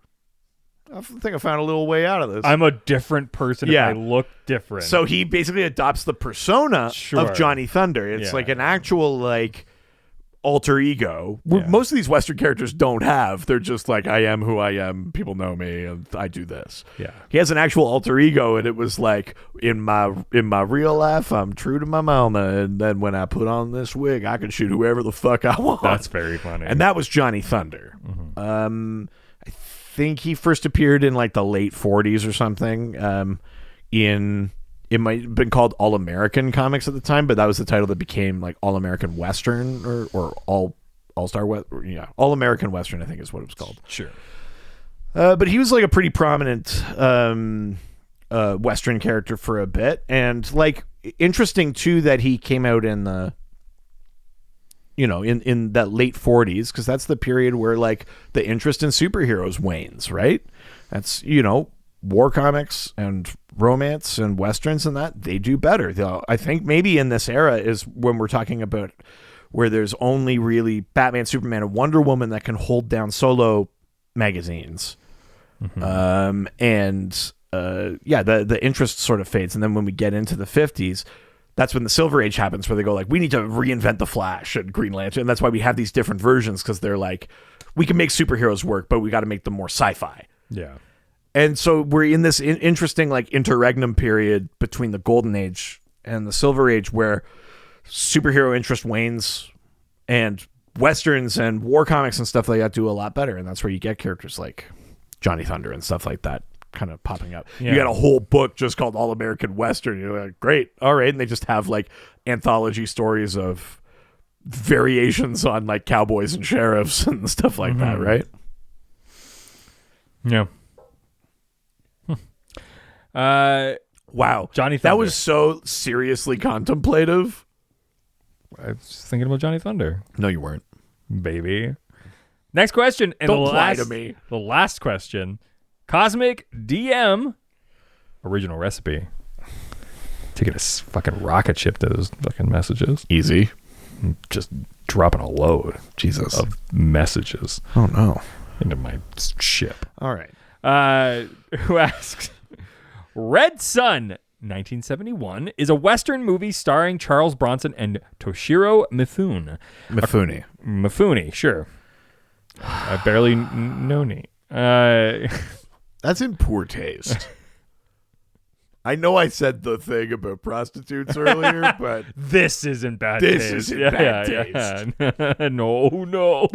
I think I found a little way out of this. I'm a different person if I look different. So he basically adopts the persona of Johnny Thunder. It's like an actual like alter ego. Most of these Western characters don't have. They're just like, I am who I am. People know me, and I do this. Yeah, he has an actual alter ego, and it was like in my real life, I'm true to my mama, and then when I put on this wig, I can shoot whoever the fuck I want. That's very funny. And that was Johnny Thunder. Mm-hmm. I think he first appeared in like the late 40s or something. It might have been called All American Comics at the time, but that was the title that became like All American Western or All Star All American Western, I think is what it was called. Sure. But he was like a pretty prominent Western character for a bit, and like interesting too that he came out in the in that late 40s, because that's the period where like the interest in superheroes wanes, right? That's war comics and romance and westerns and that they do better. I think maybe in this era is when we're talking about where there's only really Batman, Superman, and Wonder Woman that can hold down solo magazines. Mm-hmm. The interest sort of fades. And then when we get into the 50s, that's when the Silver Age happens, where they go like, we need to reinvent the Flash and Green Lantern. And that's why we have these different versions, because they're like, we can make superheroes work, but we got to make them more sci-fi. Yeah. And so we're in this interesting like interregnum period between the Golden Age and the Silver Age, where superhero interest wanes and westerns and war comics and stuff like that do a lot better. And that's where you get characters like Johnny Thunder and stuff like that kind of popping up. Yeah. You got a whole book just called All American Western. You're like, great. All right. And they just have like anthology stories of variations on like cowboys and sheriffs and stuff like that. Right. Yeah. Wow, Johnny Thunder. That was so seriously contemplative. I was thinking about Johnny Thunder. No, you weren't, baby. Next question. And don't lie to me. The last question. Cosmic DM original recipe. Taking a fucking rocket ship to those fucking messages. Easy. Just dropping a load. Jesus. Of messages. Oh no. Into my ship. All right. Who asks? Red Sun, 1971, is a Western movie starring Charles Bronson and Toshiro Mifune. Mifune, sure. I barely know me. That's in poor taste. I know I said the thing about prostitutes earlier, but this is in bad taste. This is in bad taste. Yeah. No.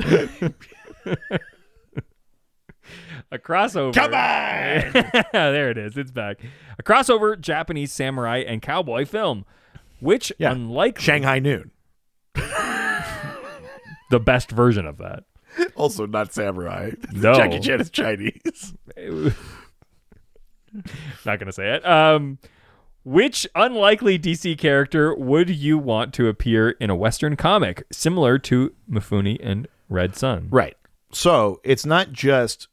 A crossover. Come on! There it is. It's back. A crossover Japanese samurai and cowboy film, which, unlike Shanghai Noon, the best version of that. Also not samurai. No. Jackie Chan is Chinese. Not going to say it. Which unlikely DC character would you want to appear in a Western comic similar to Mifune and Red Sun? Right. So it's not just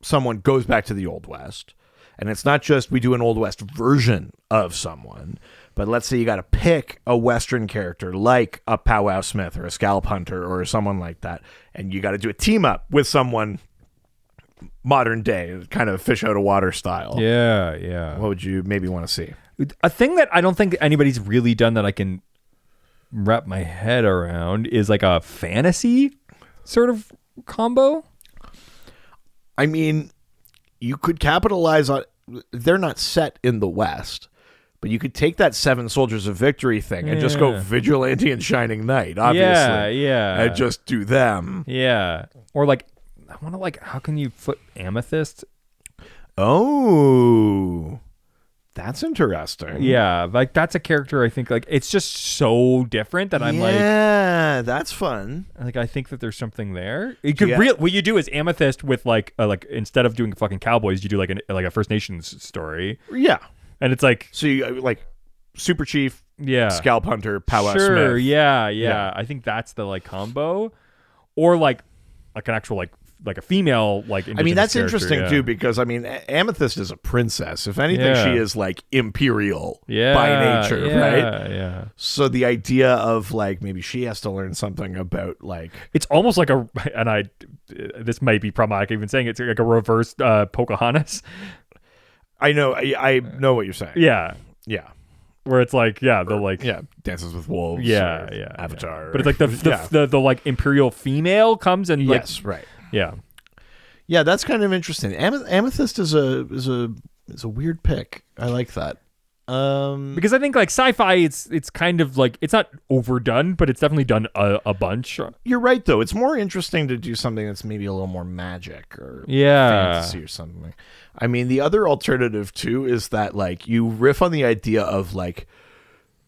someone goes back to the Old West, and it's not just we do an Old West version of someone, but let's say you got to pick a Western character like a Powwow Smith or a Scalp Hunter or someone like that, and you got to do a team up with someone modern day, kind of fish out of water style. Yeah. What would you maybe want to see? A thing that I don't think anybody's really done that I can wrap my head around is like a fantasy sort of combo. I mean, you could capitalize on, they're not set in the West, But you could take that 7 Soldiers of Victory thing and just go Vigilante and Shining Knight, obviously. Yeah. And just do them. Yeah. Or like, I want to like, how can you put Amethyst? Oh, that's interesting. Yeah. Like that's a character I think like, it's just so different that I'm like. Yeah, that's fun. Like I think that there's something there. It could what you do is Amethyst with like instead of doing fucking cowboys, you do like a First Nations story. Yeah. And it's like, so you like Super Chief, Scalp Hunter, Powwow sure, Smith. Yeah. I think that's the like combo, or like an actual like a female like. I mean, that's interesting too because I mean, Amethyst is a princess. If anything, she is like imperial by nature, right? Yeah. So the idea of like maybe she has to learn something about like it's almost like this might be problematic even saying it's like a reverse Pocahontas. I know what you're saying. Yeah. Where it's like, Dances with Wolves. Avatar. But it's like the like imperial female comes and like, yes, right. Yeah, that's kind of interesting. Amethyst is a weird pick. I like that. Because I think like sci-fi, it's kind of like it's not overdone, but it's definitely done a bunch. You're right, though. It's more interesting to do something that's maybe a little more magic or fantasy or something. I mean, the other alternative too is that like you riff on the idea of like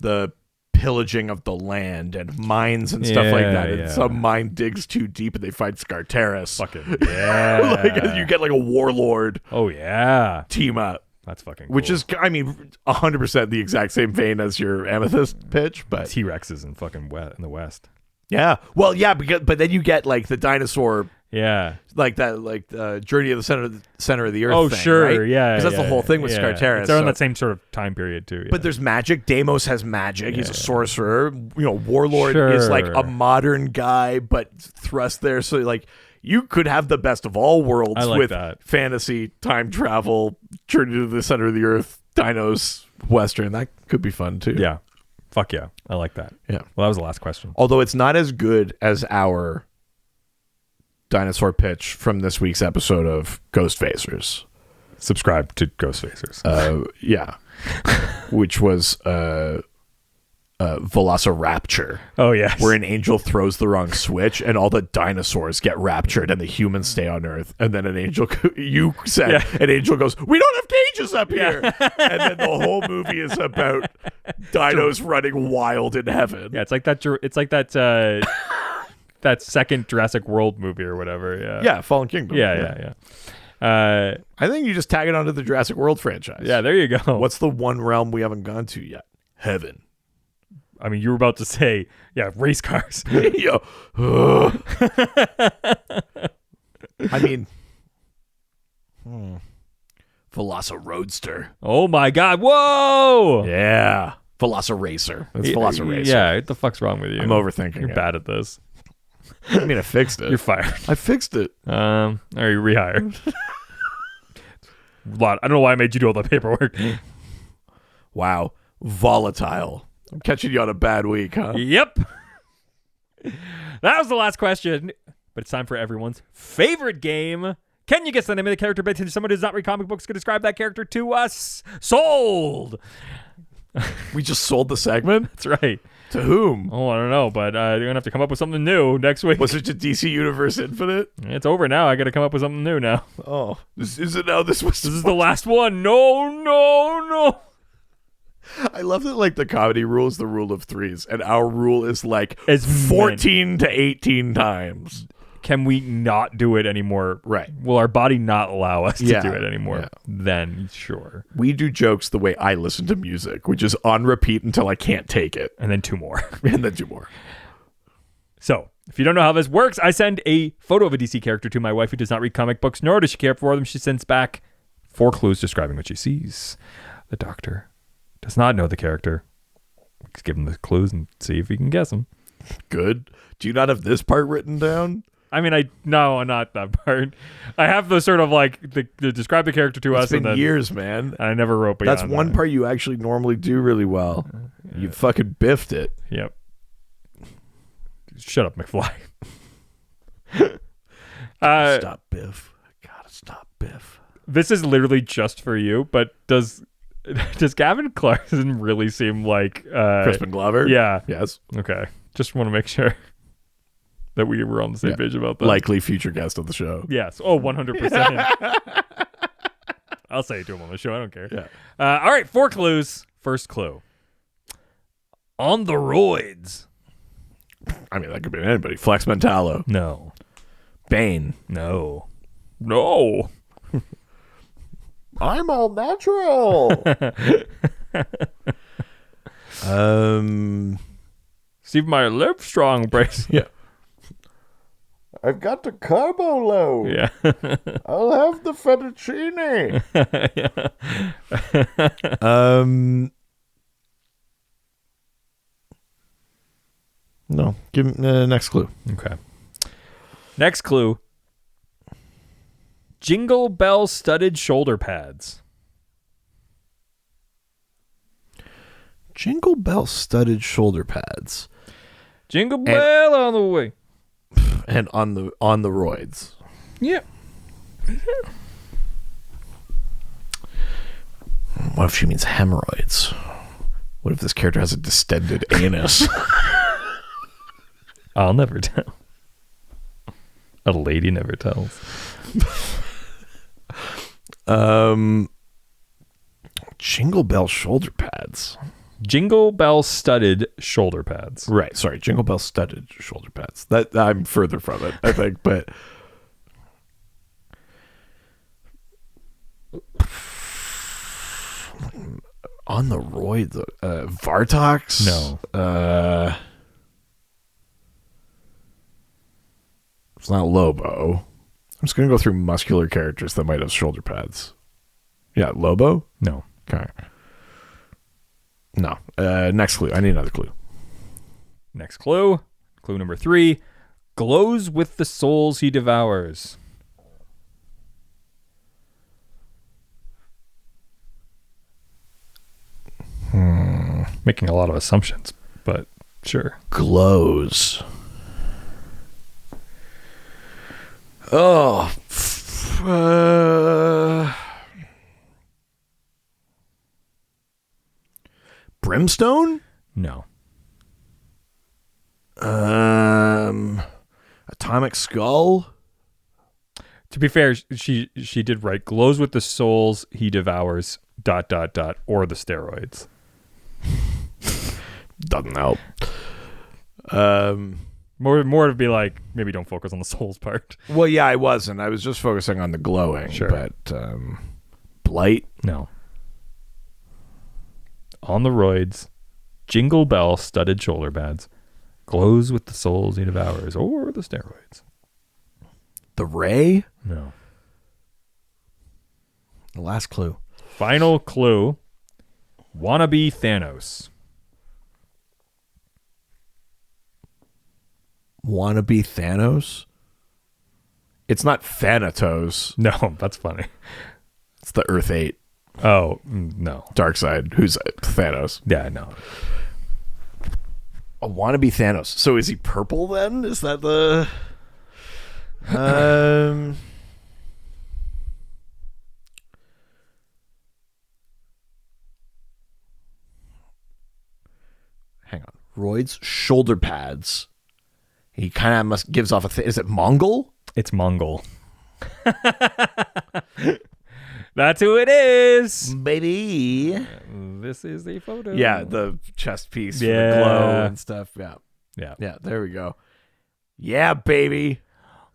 the pillaging of the land and mines and stuff like that. And some mine digs too deep and they find Skartaris. Fucking yeah. Like you get like a warlord. Oh yeah. Team up. That's fucking cool. Which is, I mean, 100% the exact same vein as your Amethyst pitch, but T-Rexes in fucking in the West. Yeah. Well, yeah, but then you get like the dinosaur. Yeah. Like that, like Journey of the Center of the Earth. Oh, thing, sure. Right? Yeah. Because that's the whole thing with Skartaris. It's around that same sort of time period too. Yeah. But there's magic. Deimos has magic. He's a sorcerer. You know, Warlord is like a modern guy, but thrust there. So like you could have the best of all worlds with fantasy, time travel, Journey to the Center of the Earth, dinos, Western. That could be fun too. Yeah. Fuck yeah. I like that. Yeah. Well, that was the last question. Although it's not as good as our dinosaur pitch from this week's episode of Ghost Facers. Subscribe to Ghost Facers. Yeah. Which was Velociraptor. Oh, yes. Where an angel throws the wrong switch and all the dinosaurs get raptured and the humans stay on Earth. And then an angel, you said, an angel goes, "We don't have cages up here." And then the whole movie is about dinos running wild in heaven. Yeah, it's like that that second Jurassic World movie or whatever. Yeah. Yeah, Fallen Kingdom. Yeah. I think you just tag it onto the Jurassic World franchise. Yeah, there you go. What's the one realm we haven't gone to yet? Heaven. I mean, you were about to say, race cars. Yo. I mean, Velociraptor. Oh my God. Whoa. Yeah. Velociracer. It's Velociracer. Yeah, what the fuck's wrong with you? I'm overthinking You're it. bad at this. I mean, I fixed it. You're fired. I fixed it. Are you rehired? I don't know why I made you do all the paperwork. Wow. Volatile. I'm catching you on a bad week, huh? Yep. That was the last question, but it's time for everyone's favorite game. Can you guess the name of the character based on someone who does not read comic books can describe that character to us? Sold. We just sold the segment? That's right. To whom? Oh, I don't know, but you're going to have to come up with something new next week. Was it to DC Universe Infinite? It's over now. I got to come up with something new now. Oh. This is it now. This is the last one. No. I love that like the comedy rule is the rule of threes, and our rule is like as 14 to 18 times. Can we not do it anymore? Right. Will our body not allow us to do it anymore? Yeah. Then sure. We do jokes the way I listen to music, which is on repeat until I can't take it. And then 2 more. And then 2 more. So, if you don't know how this works, I send a photo of a DC character to my wife who does not read comic books, nor does she care for them. She sends back 4 clues describing what she sees. The doctor does not know the character. Let's give him the clues and see if he can guess them. Good. Do you not have this part written down? I mean, no, not that part. I have the sort of like the describe the character to us. It's been and then, years, man. I never wrote beyond That's one part you actually normally do really well. You fucking biffed it. Yep. Shut up, McFly. Stop Biff. I gotta stop Biff. This is literally just for you, but does Does Gavin Clarkson really seem like Crispin Glover? Yeah. Yes. Okay. Just want to make sure that we were on the same page about that. Likely future guest of the show. Yes. Oh, 100%. I'll say it to him on the show. I don't care. Yeah. All right. 4 clues. First clue. On the roids. I mean, that could be anybody. Flex Mentallo. No. Bane. No. No. I'm all natural. See my lip strong brace. Yeah. I've got the carbo low. Yeah. I'll have the fettuccine. No. Give me next clue. Okay. Next clue. Jingle bell studded shoulder pads. Jingle bell studded shoulder pads. Jingle bell on the way. And on the roids. Yeah. What if she means hemorrhoids? What if this character has a distended anus? I'll never tell. A lady never tells. Jingle bell shoulder pads. Jingle bell studded shoulder pads. Right. Sorry. Jingle bell studded shoulder pads. That I'm further from it, I think, but on the roid, Vartox? No. It's not Lobo. I'm just going to go through muscular characters that might have shoulder pads. Yeah, Lobo? No. Okay. No. Next clue. I need another clue. Next clue. Clue number 3. Glows with the souls he devours. Making a lot of assumptions, but sure. Glows. Oh. Brimstone? No. Atomic Skull? To be fair, she did write glows with the souls he devours ... or the steroids. Doesn't help. More to be like, maybe don't focus on the souls part. Well, yeah, I wasn't. I was just focusing on the glowing. Sure. But Blight? No. On the roids, jingle bell studded shoulder pads, glows with the souls he devours, or the steroids. The Ray? No. The last clue. Final clue. Wannabe Thanos. Wannabe Thanos? It's not Thanatos. No, that's funny. It's the Earth 8. Oh, no. Darkseid, who's Thanos. Yeah, no. A wannabe Thanos. So is he purple then? Is that the... Hang on. Royd's shoulder pads. He kind of gives off a... Is it Mongol? It's Mongol. That's who it is. Baby. This is the photo. Yeah, the chest piece for the glow and stuff. Yeah. Yeah. Yeah, there we go. Yeah, baby.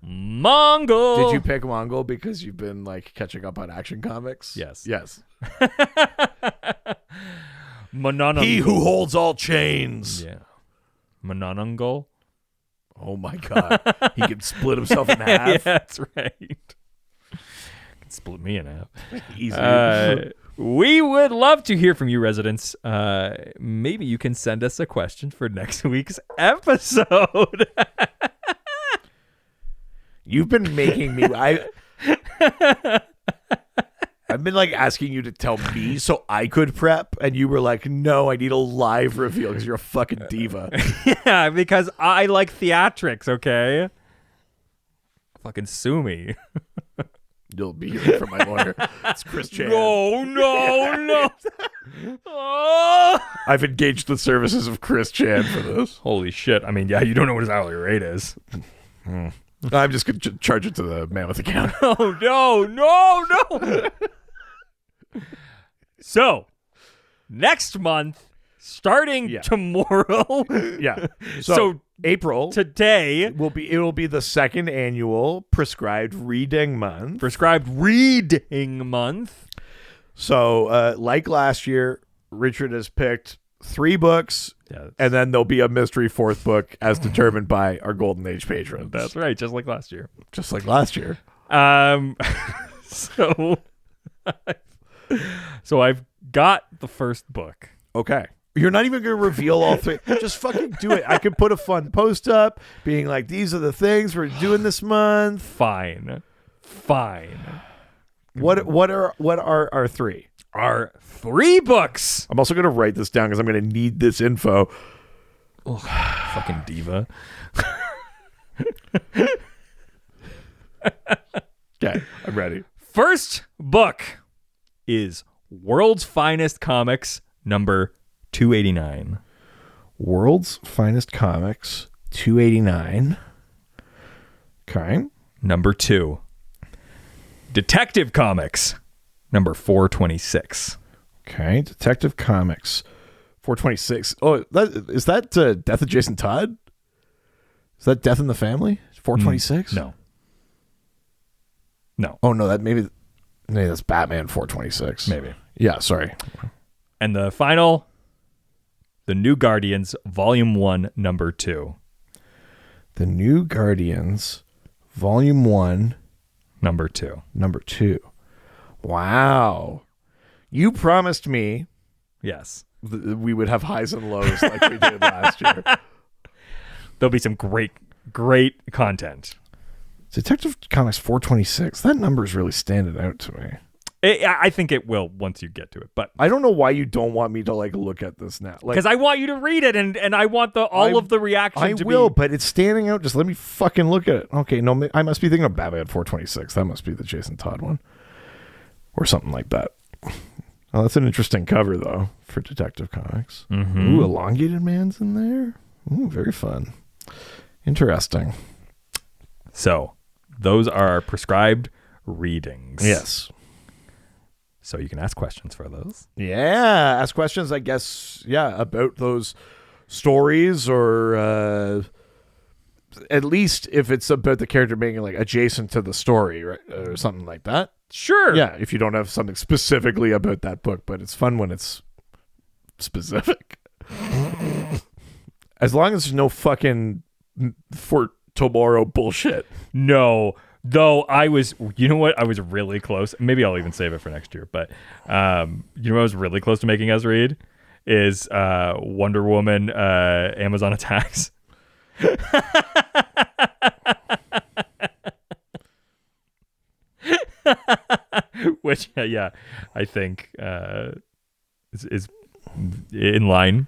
Mongol. Did you pick Mongol because you've been like catching up on Action Comics? Yes. Yes. Mononongol. He who holds all chains. Yeah. Mononongol. Oh my God. He can split himself in half. Yeah, that's right. Can split me in half. Easy. We would love to hear from you, residents. Maybe you can send us a question for next week's episode. You've been making me... I've been like asking you to tell me so I could prep, and you were like, no, I need a live reveal because you're a fucking diva. Yeah, because I like theatrics, okay? Fucking sue me. you'll be hearing from my lawyer. It's Chris Chan. No. Oh. I've engaged the services of Chris Chan for this. Holy shit. I mean, yeah, you don't know what his hourly rate is. I'm just going to charge it to the man with the counter. Oh, no. So, next month, starting tomorrow. Yeah. So April today it will be the second annual prescribed reading month. So, like last year, Richard has picked 3 books, and then there'll be a mystery 4th book as determined by our Golden Age patrons. That's right, just like last year. So I've got the first book. Okay. You're not even going to reveal all 3. Just fucking do it. I could put a fun post up being like, these are the things we're doing this month. Fine. What are our 3? Our 3 books. I'm also going to write this down because I'm going to need this info. Fucking diva. Okay, I'm ready. First book is World's Finest Comics, number 289. World's Finest Comics, 289. Okay. Number 2, Detective Comics, number 426. Okay, Detective Comics, 426. Oh, is that Death of Jason Todd? Is that Death in the Family? 426? No. Oh, no, maybe that's Batman 426. Maybe. Yeah, sorry. And the final, The New Guardians, Volume 1, number 2. The New Guardians, Volume 1, number 2. Number 2. Wow. You promised me yes we would have highs and lows like we did last year. There'll be some great content. Detective Comics 426. That number is really standing out to me. I think it will once you get to it, but I don't know why you don't want me to look at this now. Because I want you to read it, and I want all of the reaction. I will, but it's standing out. Just let me fucking look at it. Okay, no, I must be thinking of Batman 426. That must be the Jason Todd one, or something like that. Oh, that's an interesting cover though for Detective Comics. Mm-hmm. Ooh, Elongated Man's in there. Ooh, very fun. Interesting. So, those are prescribed readings. Yes. So you can ask questions for those. Yeah, ask questions, I guess, about those stories, or at least if it's about the character being adjacent to the story, right, or something like that. Sure. Yeah, if you don't have something specifically about that book, but it's fun when it's specific. As long as there's no fucking for tomorrow bullshit. No. Though I was really close. Maybe I'll even save it for next year. But what I was really close to making us read is Wonder Woman Amazon Attacks. Which, I think is in line.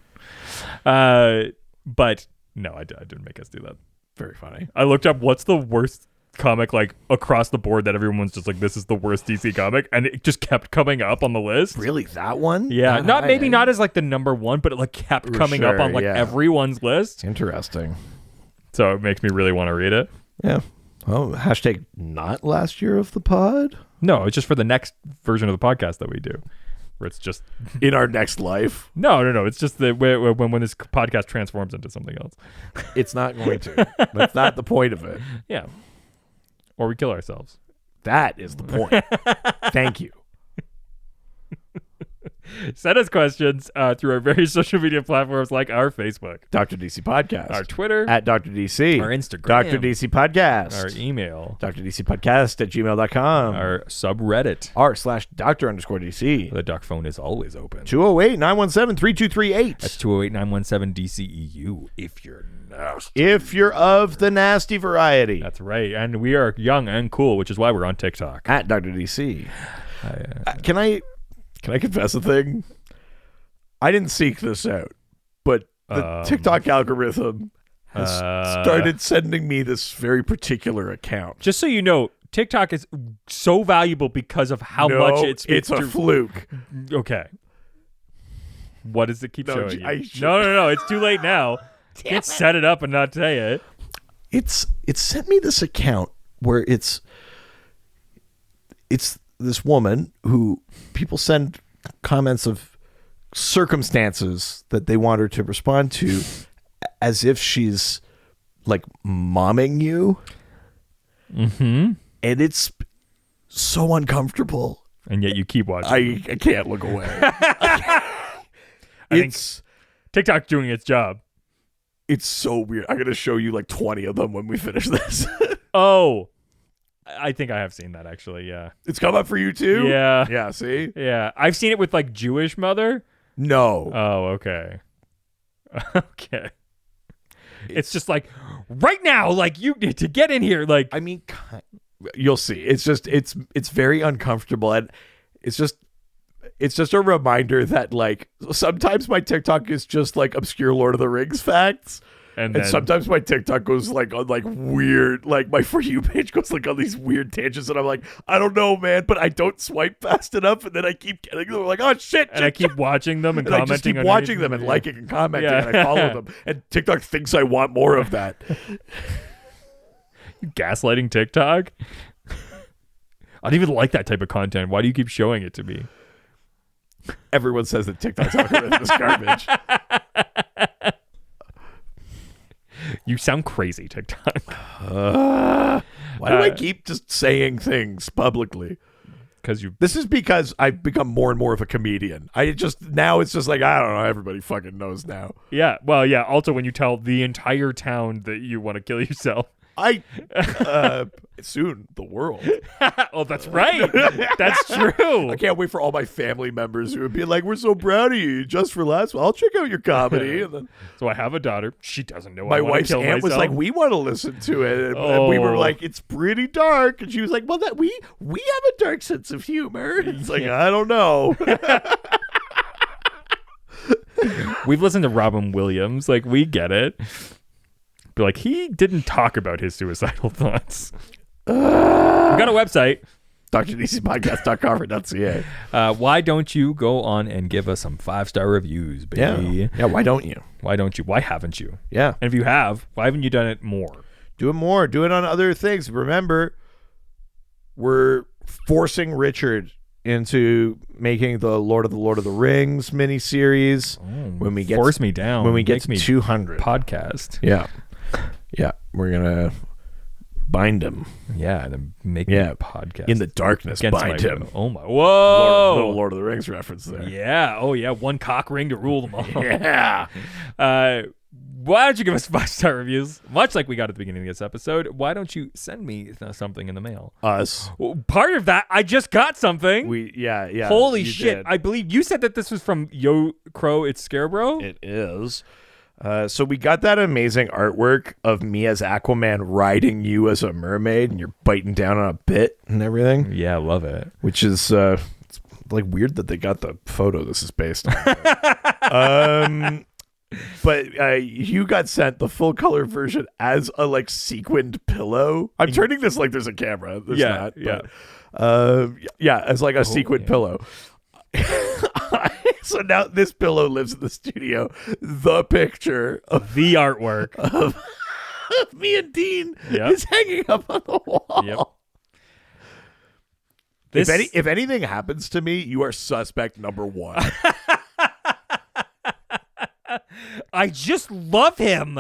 But no, I didn't make us do that. Very funny. I looked up what's the worst comic across the board that everyone's just this is the worst DC comic, and it just kept coming up on the list. Really, that one? Yeah, not as the number one, but it kept coming up on everyone's list. Interesting. So it makes me really want to read it. Yeah. Oh, hashtag not last year of the pod? No, it's just for the next version of the podcast that we do, where it's just in our next life. No. It's just when this podcast transforms into something else. It's not going to. That's not the point of it. Yeah. Or we kill ourselves. That is the point. Thank you. Send us questions through our various social media platforms like our Facebook, Dr. DC Podcast, our Twitter, at Dr. DC, our Instagram, Dr. DC Podcast, our email, drdcpodcast@gmail.com, our subreddit, r/Dr_DC. The duck phone is always open. 208-917-3238. That's 208-917-DCEU if you're nasty. If you're of the nasty variety. That's right. And we are young and cool, which is why we're on TikTok. At Dr. DC. Can I confess a thing? I didn't seek this out, but the TikTok algorithm has started sending me this very particular account. Just so you know, TikTok is so valuable because of how much it's a fluke. Okay. What does it keep showing you? should... No. It's too late now. Can't set it up and not tell you it. It's sent me this account where it's this woman who people send comments of circumstances that they want her to respond to as if she's like momming you. Mm-hmm. And it's so uncomfortable. And yet you keep watching. I can't look away. I think TikTok's doing its job. It's so weird. I'm going to show you like 20 of them when we finish this. Oh, I think I have seen that actually. Yeah. It's come up for you too? Yeah. Yeah, see? Yeah. I've seen it with like Jewish mother. No. Oh, okay. Okay. It's just like right now, like you need to get in here. Like, I mean, you'll see. It's just, it's very uncomfortable. And it's just a reminder that like sometimes my TikTok is just like obscure Lord of the Rings facts. And sometimes my TikTok goes like on like weird, like my For You page goes like on these weird tangents, and I'm like, I don't know, man, but I don't swipe fast enough, and then I keep getting them, like, oh shit, and I keep watching them and commenting. I just keep watching them and liking and commenting, and I follow them, and TikTok thinks I want more of that. You gaslighting TikTok? I don't even like that type of content. Why do you keep showing it to me? Everyone says that TikTok's algorithm is garbage. You sound crazy, TikTok. Why do I keep just saying things publicly? This is because I've become more and more of a comedian. Now it's just like, I don't know, everybody fucking knows now. Yeah, well, yeah. Also, when you tell the entire town that you want to kill yourself. Soon the world. Oh, that's right. That's true. I can't wait for all my family members who would be like, "We're so proud of you. Just for last, I'll check out your comedy." And then, so I have a daughter. She doesn't know. My wife's aunt was like, "We want to listen to it," and we were like, "It's pretty dark," and she was like, "Well, that we have a dark sense of humor." It's like, I don't know. We've listened to Robin Williams. Like, we get it. But like, he didn't talk about his suicidal thoughts. We got a website, drdcpodcast.com.ca. Why don't you go on and give us some 5-star reviews, baby? Yeah, why don't you? Why don't you? Why haven't you? Yeah. And if you have, why haven't you done it more? Do it more. Do it on other things. Remember, we're forcing Richard into making the Lord of the Rings miniseries. When we get force me down. When we get to 200 podcast. Yeah. Yeah, we're gonna bind him. Yeah, and then make a podcast in the darkness. Bind him. Oh my! Whoa! Little Lord of the Rings reference there. Yeah. Oh yeah. One cock ring to rule them all. Yeah. Why don't you give us 5-star reviews? Much like we got at the beginning of this episode. Why don't you send me something in the mail? Us. Well, part of that, I just got something. Yeah. Holy shit! Did. I believe you said that this was from Yo Crow. It's Scarecrow. It is. So we got that amazing artwork of me as Aquaman riding you as a mermaid, and you're biting down on a bit and everything. Yeah, I love it. Which is it's like weird that they got the photo this is based on. But you got sent the full color version as a like sequined pillow. I'm turning this like there's a camera. There's not. Yeah. But, as like a sequined pillow. So now this pillow lives in the studio. The picture of the artwork of me and Dean is hanging up on the wall. Yep. If anything happens to me, you are suspect number 1. I just love him.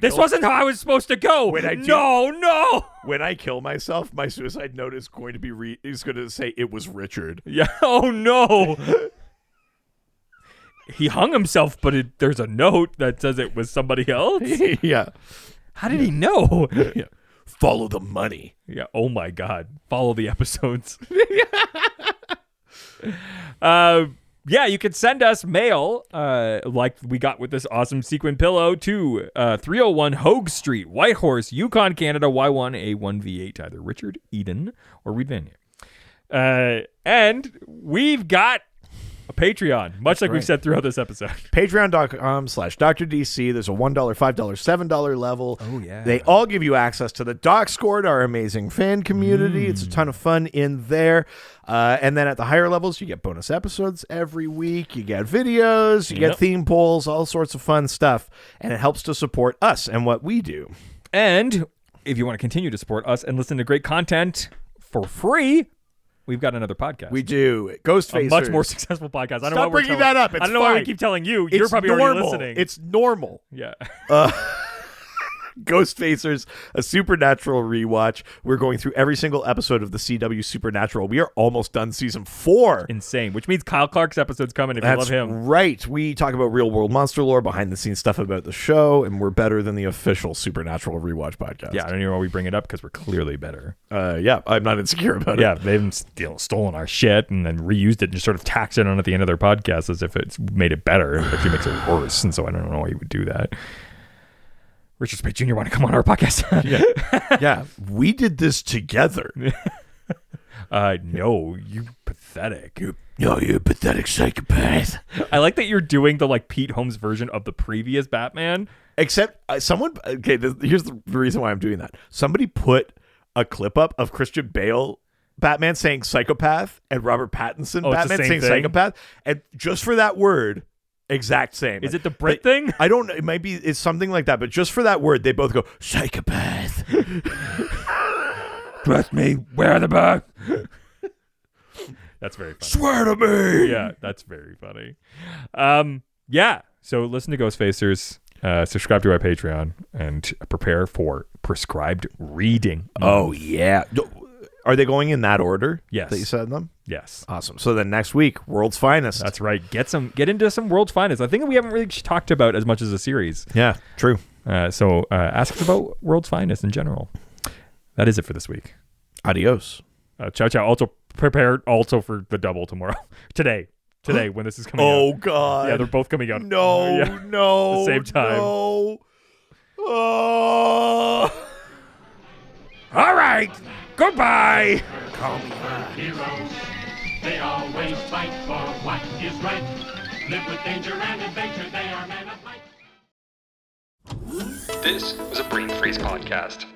This wasn't how I was supposed to go. No. When I kill myself, my suicide note is going to be is going to say it was Richard. Yeah. Oh no. He hung himself, but there's a note that says it was somebody else. Yeah. How did he know? Yeah. Follow the money. Yeah. Oh my God. Follow the episodes. Yeah, you can send us mail, like we got with this awesome sequin pillow, to 301 Hogue Street, Whitehorse, Yukon, Canada, Y1A1V8, either Richard Eden or Reed Vanier. And we've got a Patreon, much like we've said throughout this episode. Patreon.com/DrDC. There's a $1, $5, $7 level. Oh, yeah. They all give you access to the Doc Squad, our amazing fan community. It's a ton of fun in there. And then at the higher levels, you get bonus episodes every week. You get videos. You get theme polls, all sorts of fun stuff. And it helps to support us and what we do. And if you want to continue to support us and listen to great content for free, we've got another podcast. We do. Ghostfacers. A much more successful podcast. I don't Stop bringing that up. It's I don't know why we keep telling you. You're probably already listening. It's normal. Yeah. Ghostfacers, a Supernatural rewatch. We're going through every single episode of the CW Supernatural. We are almost done season 4. Insane. Which means Kyle Clark's episode's coming if you love him. That's right. We talk about real world monster lore, behind the scenes stuff about the show, and we're better than the official Supernatural rewatch podcast. Yeah, I don't even know why we bring it up because we're clearly better. Yeah, I'm not insecure about it. Yeah, they've stolen our shit and then reused it and just sort of tacked it on at the end of their podcast as if it's made it better. It actually makes it worse. And so I don't know why you would do that. Richard Speight Jr. want to come on our podcast? Yeah, we did this together. No, you pathetic. You pathetic psychopath. I like that you're doing the Pete Holmes version of the previous Batman. Except someone. Okay, here's the reason why I'm doing that. Somebody put a clip up of Christian Bale Batman saying psychopath and Robert Pattinson Batman saying psychopath, and just for that word. Exact same. Is it the Brit thing? I don't know. It might be. It's something like that. But just for that word, they both go psychopath. Trust me. Where the back? That's very funny. Swear to me. Yeah, that's very funny. Yeah. So listen to Ghostfacers. Subscribe to our Patreon and prepare for prescribed reading. Oh yeah. Are they going in that order? Yes. That you said them? Yes. Awesome. So then next week, World's Finest. That's right. Get into some World's Finest. I think we haven't really talked about as much as a series. Yeah, true. So ask us about World's Finest in general. That is it for this week. Adios. Ciao, ciao. Also prepare also for the double tomorrow. Today when this is coming out. Oh, God. Yeah, they're both coming out. No, no. At the same time. No. Oh. All right. Goodbye. Call me heroes. They always fight for what is right. Live with danger and adventure. They are men of might. This was a Brain Freeze podcast.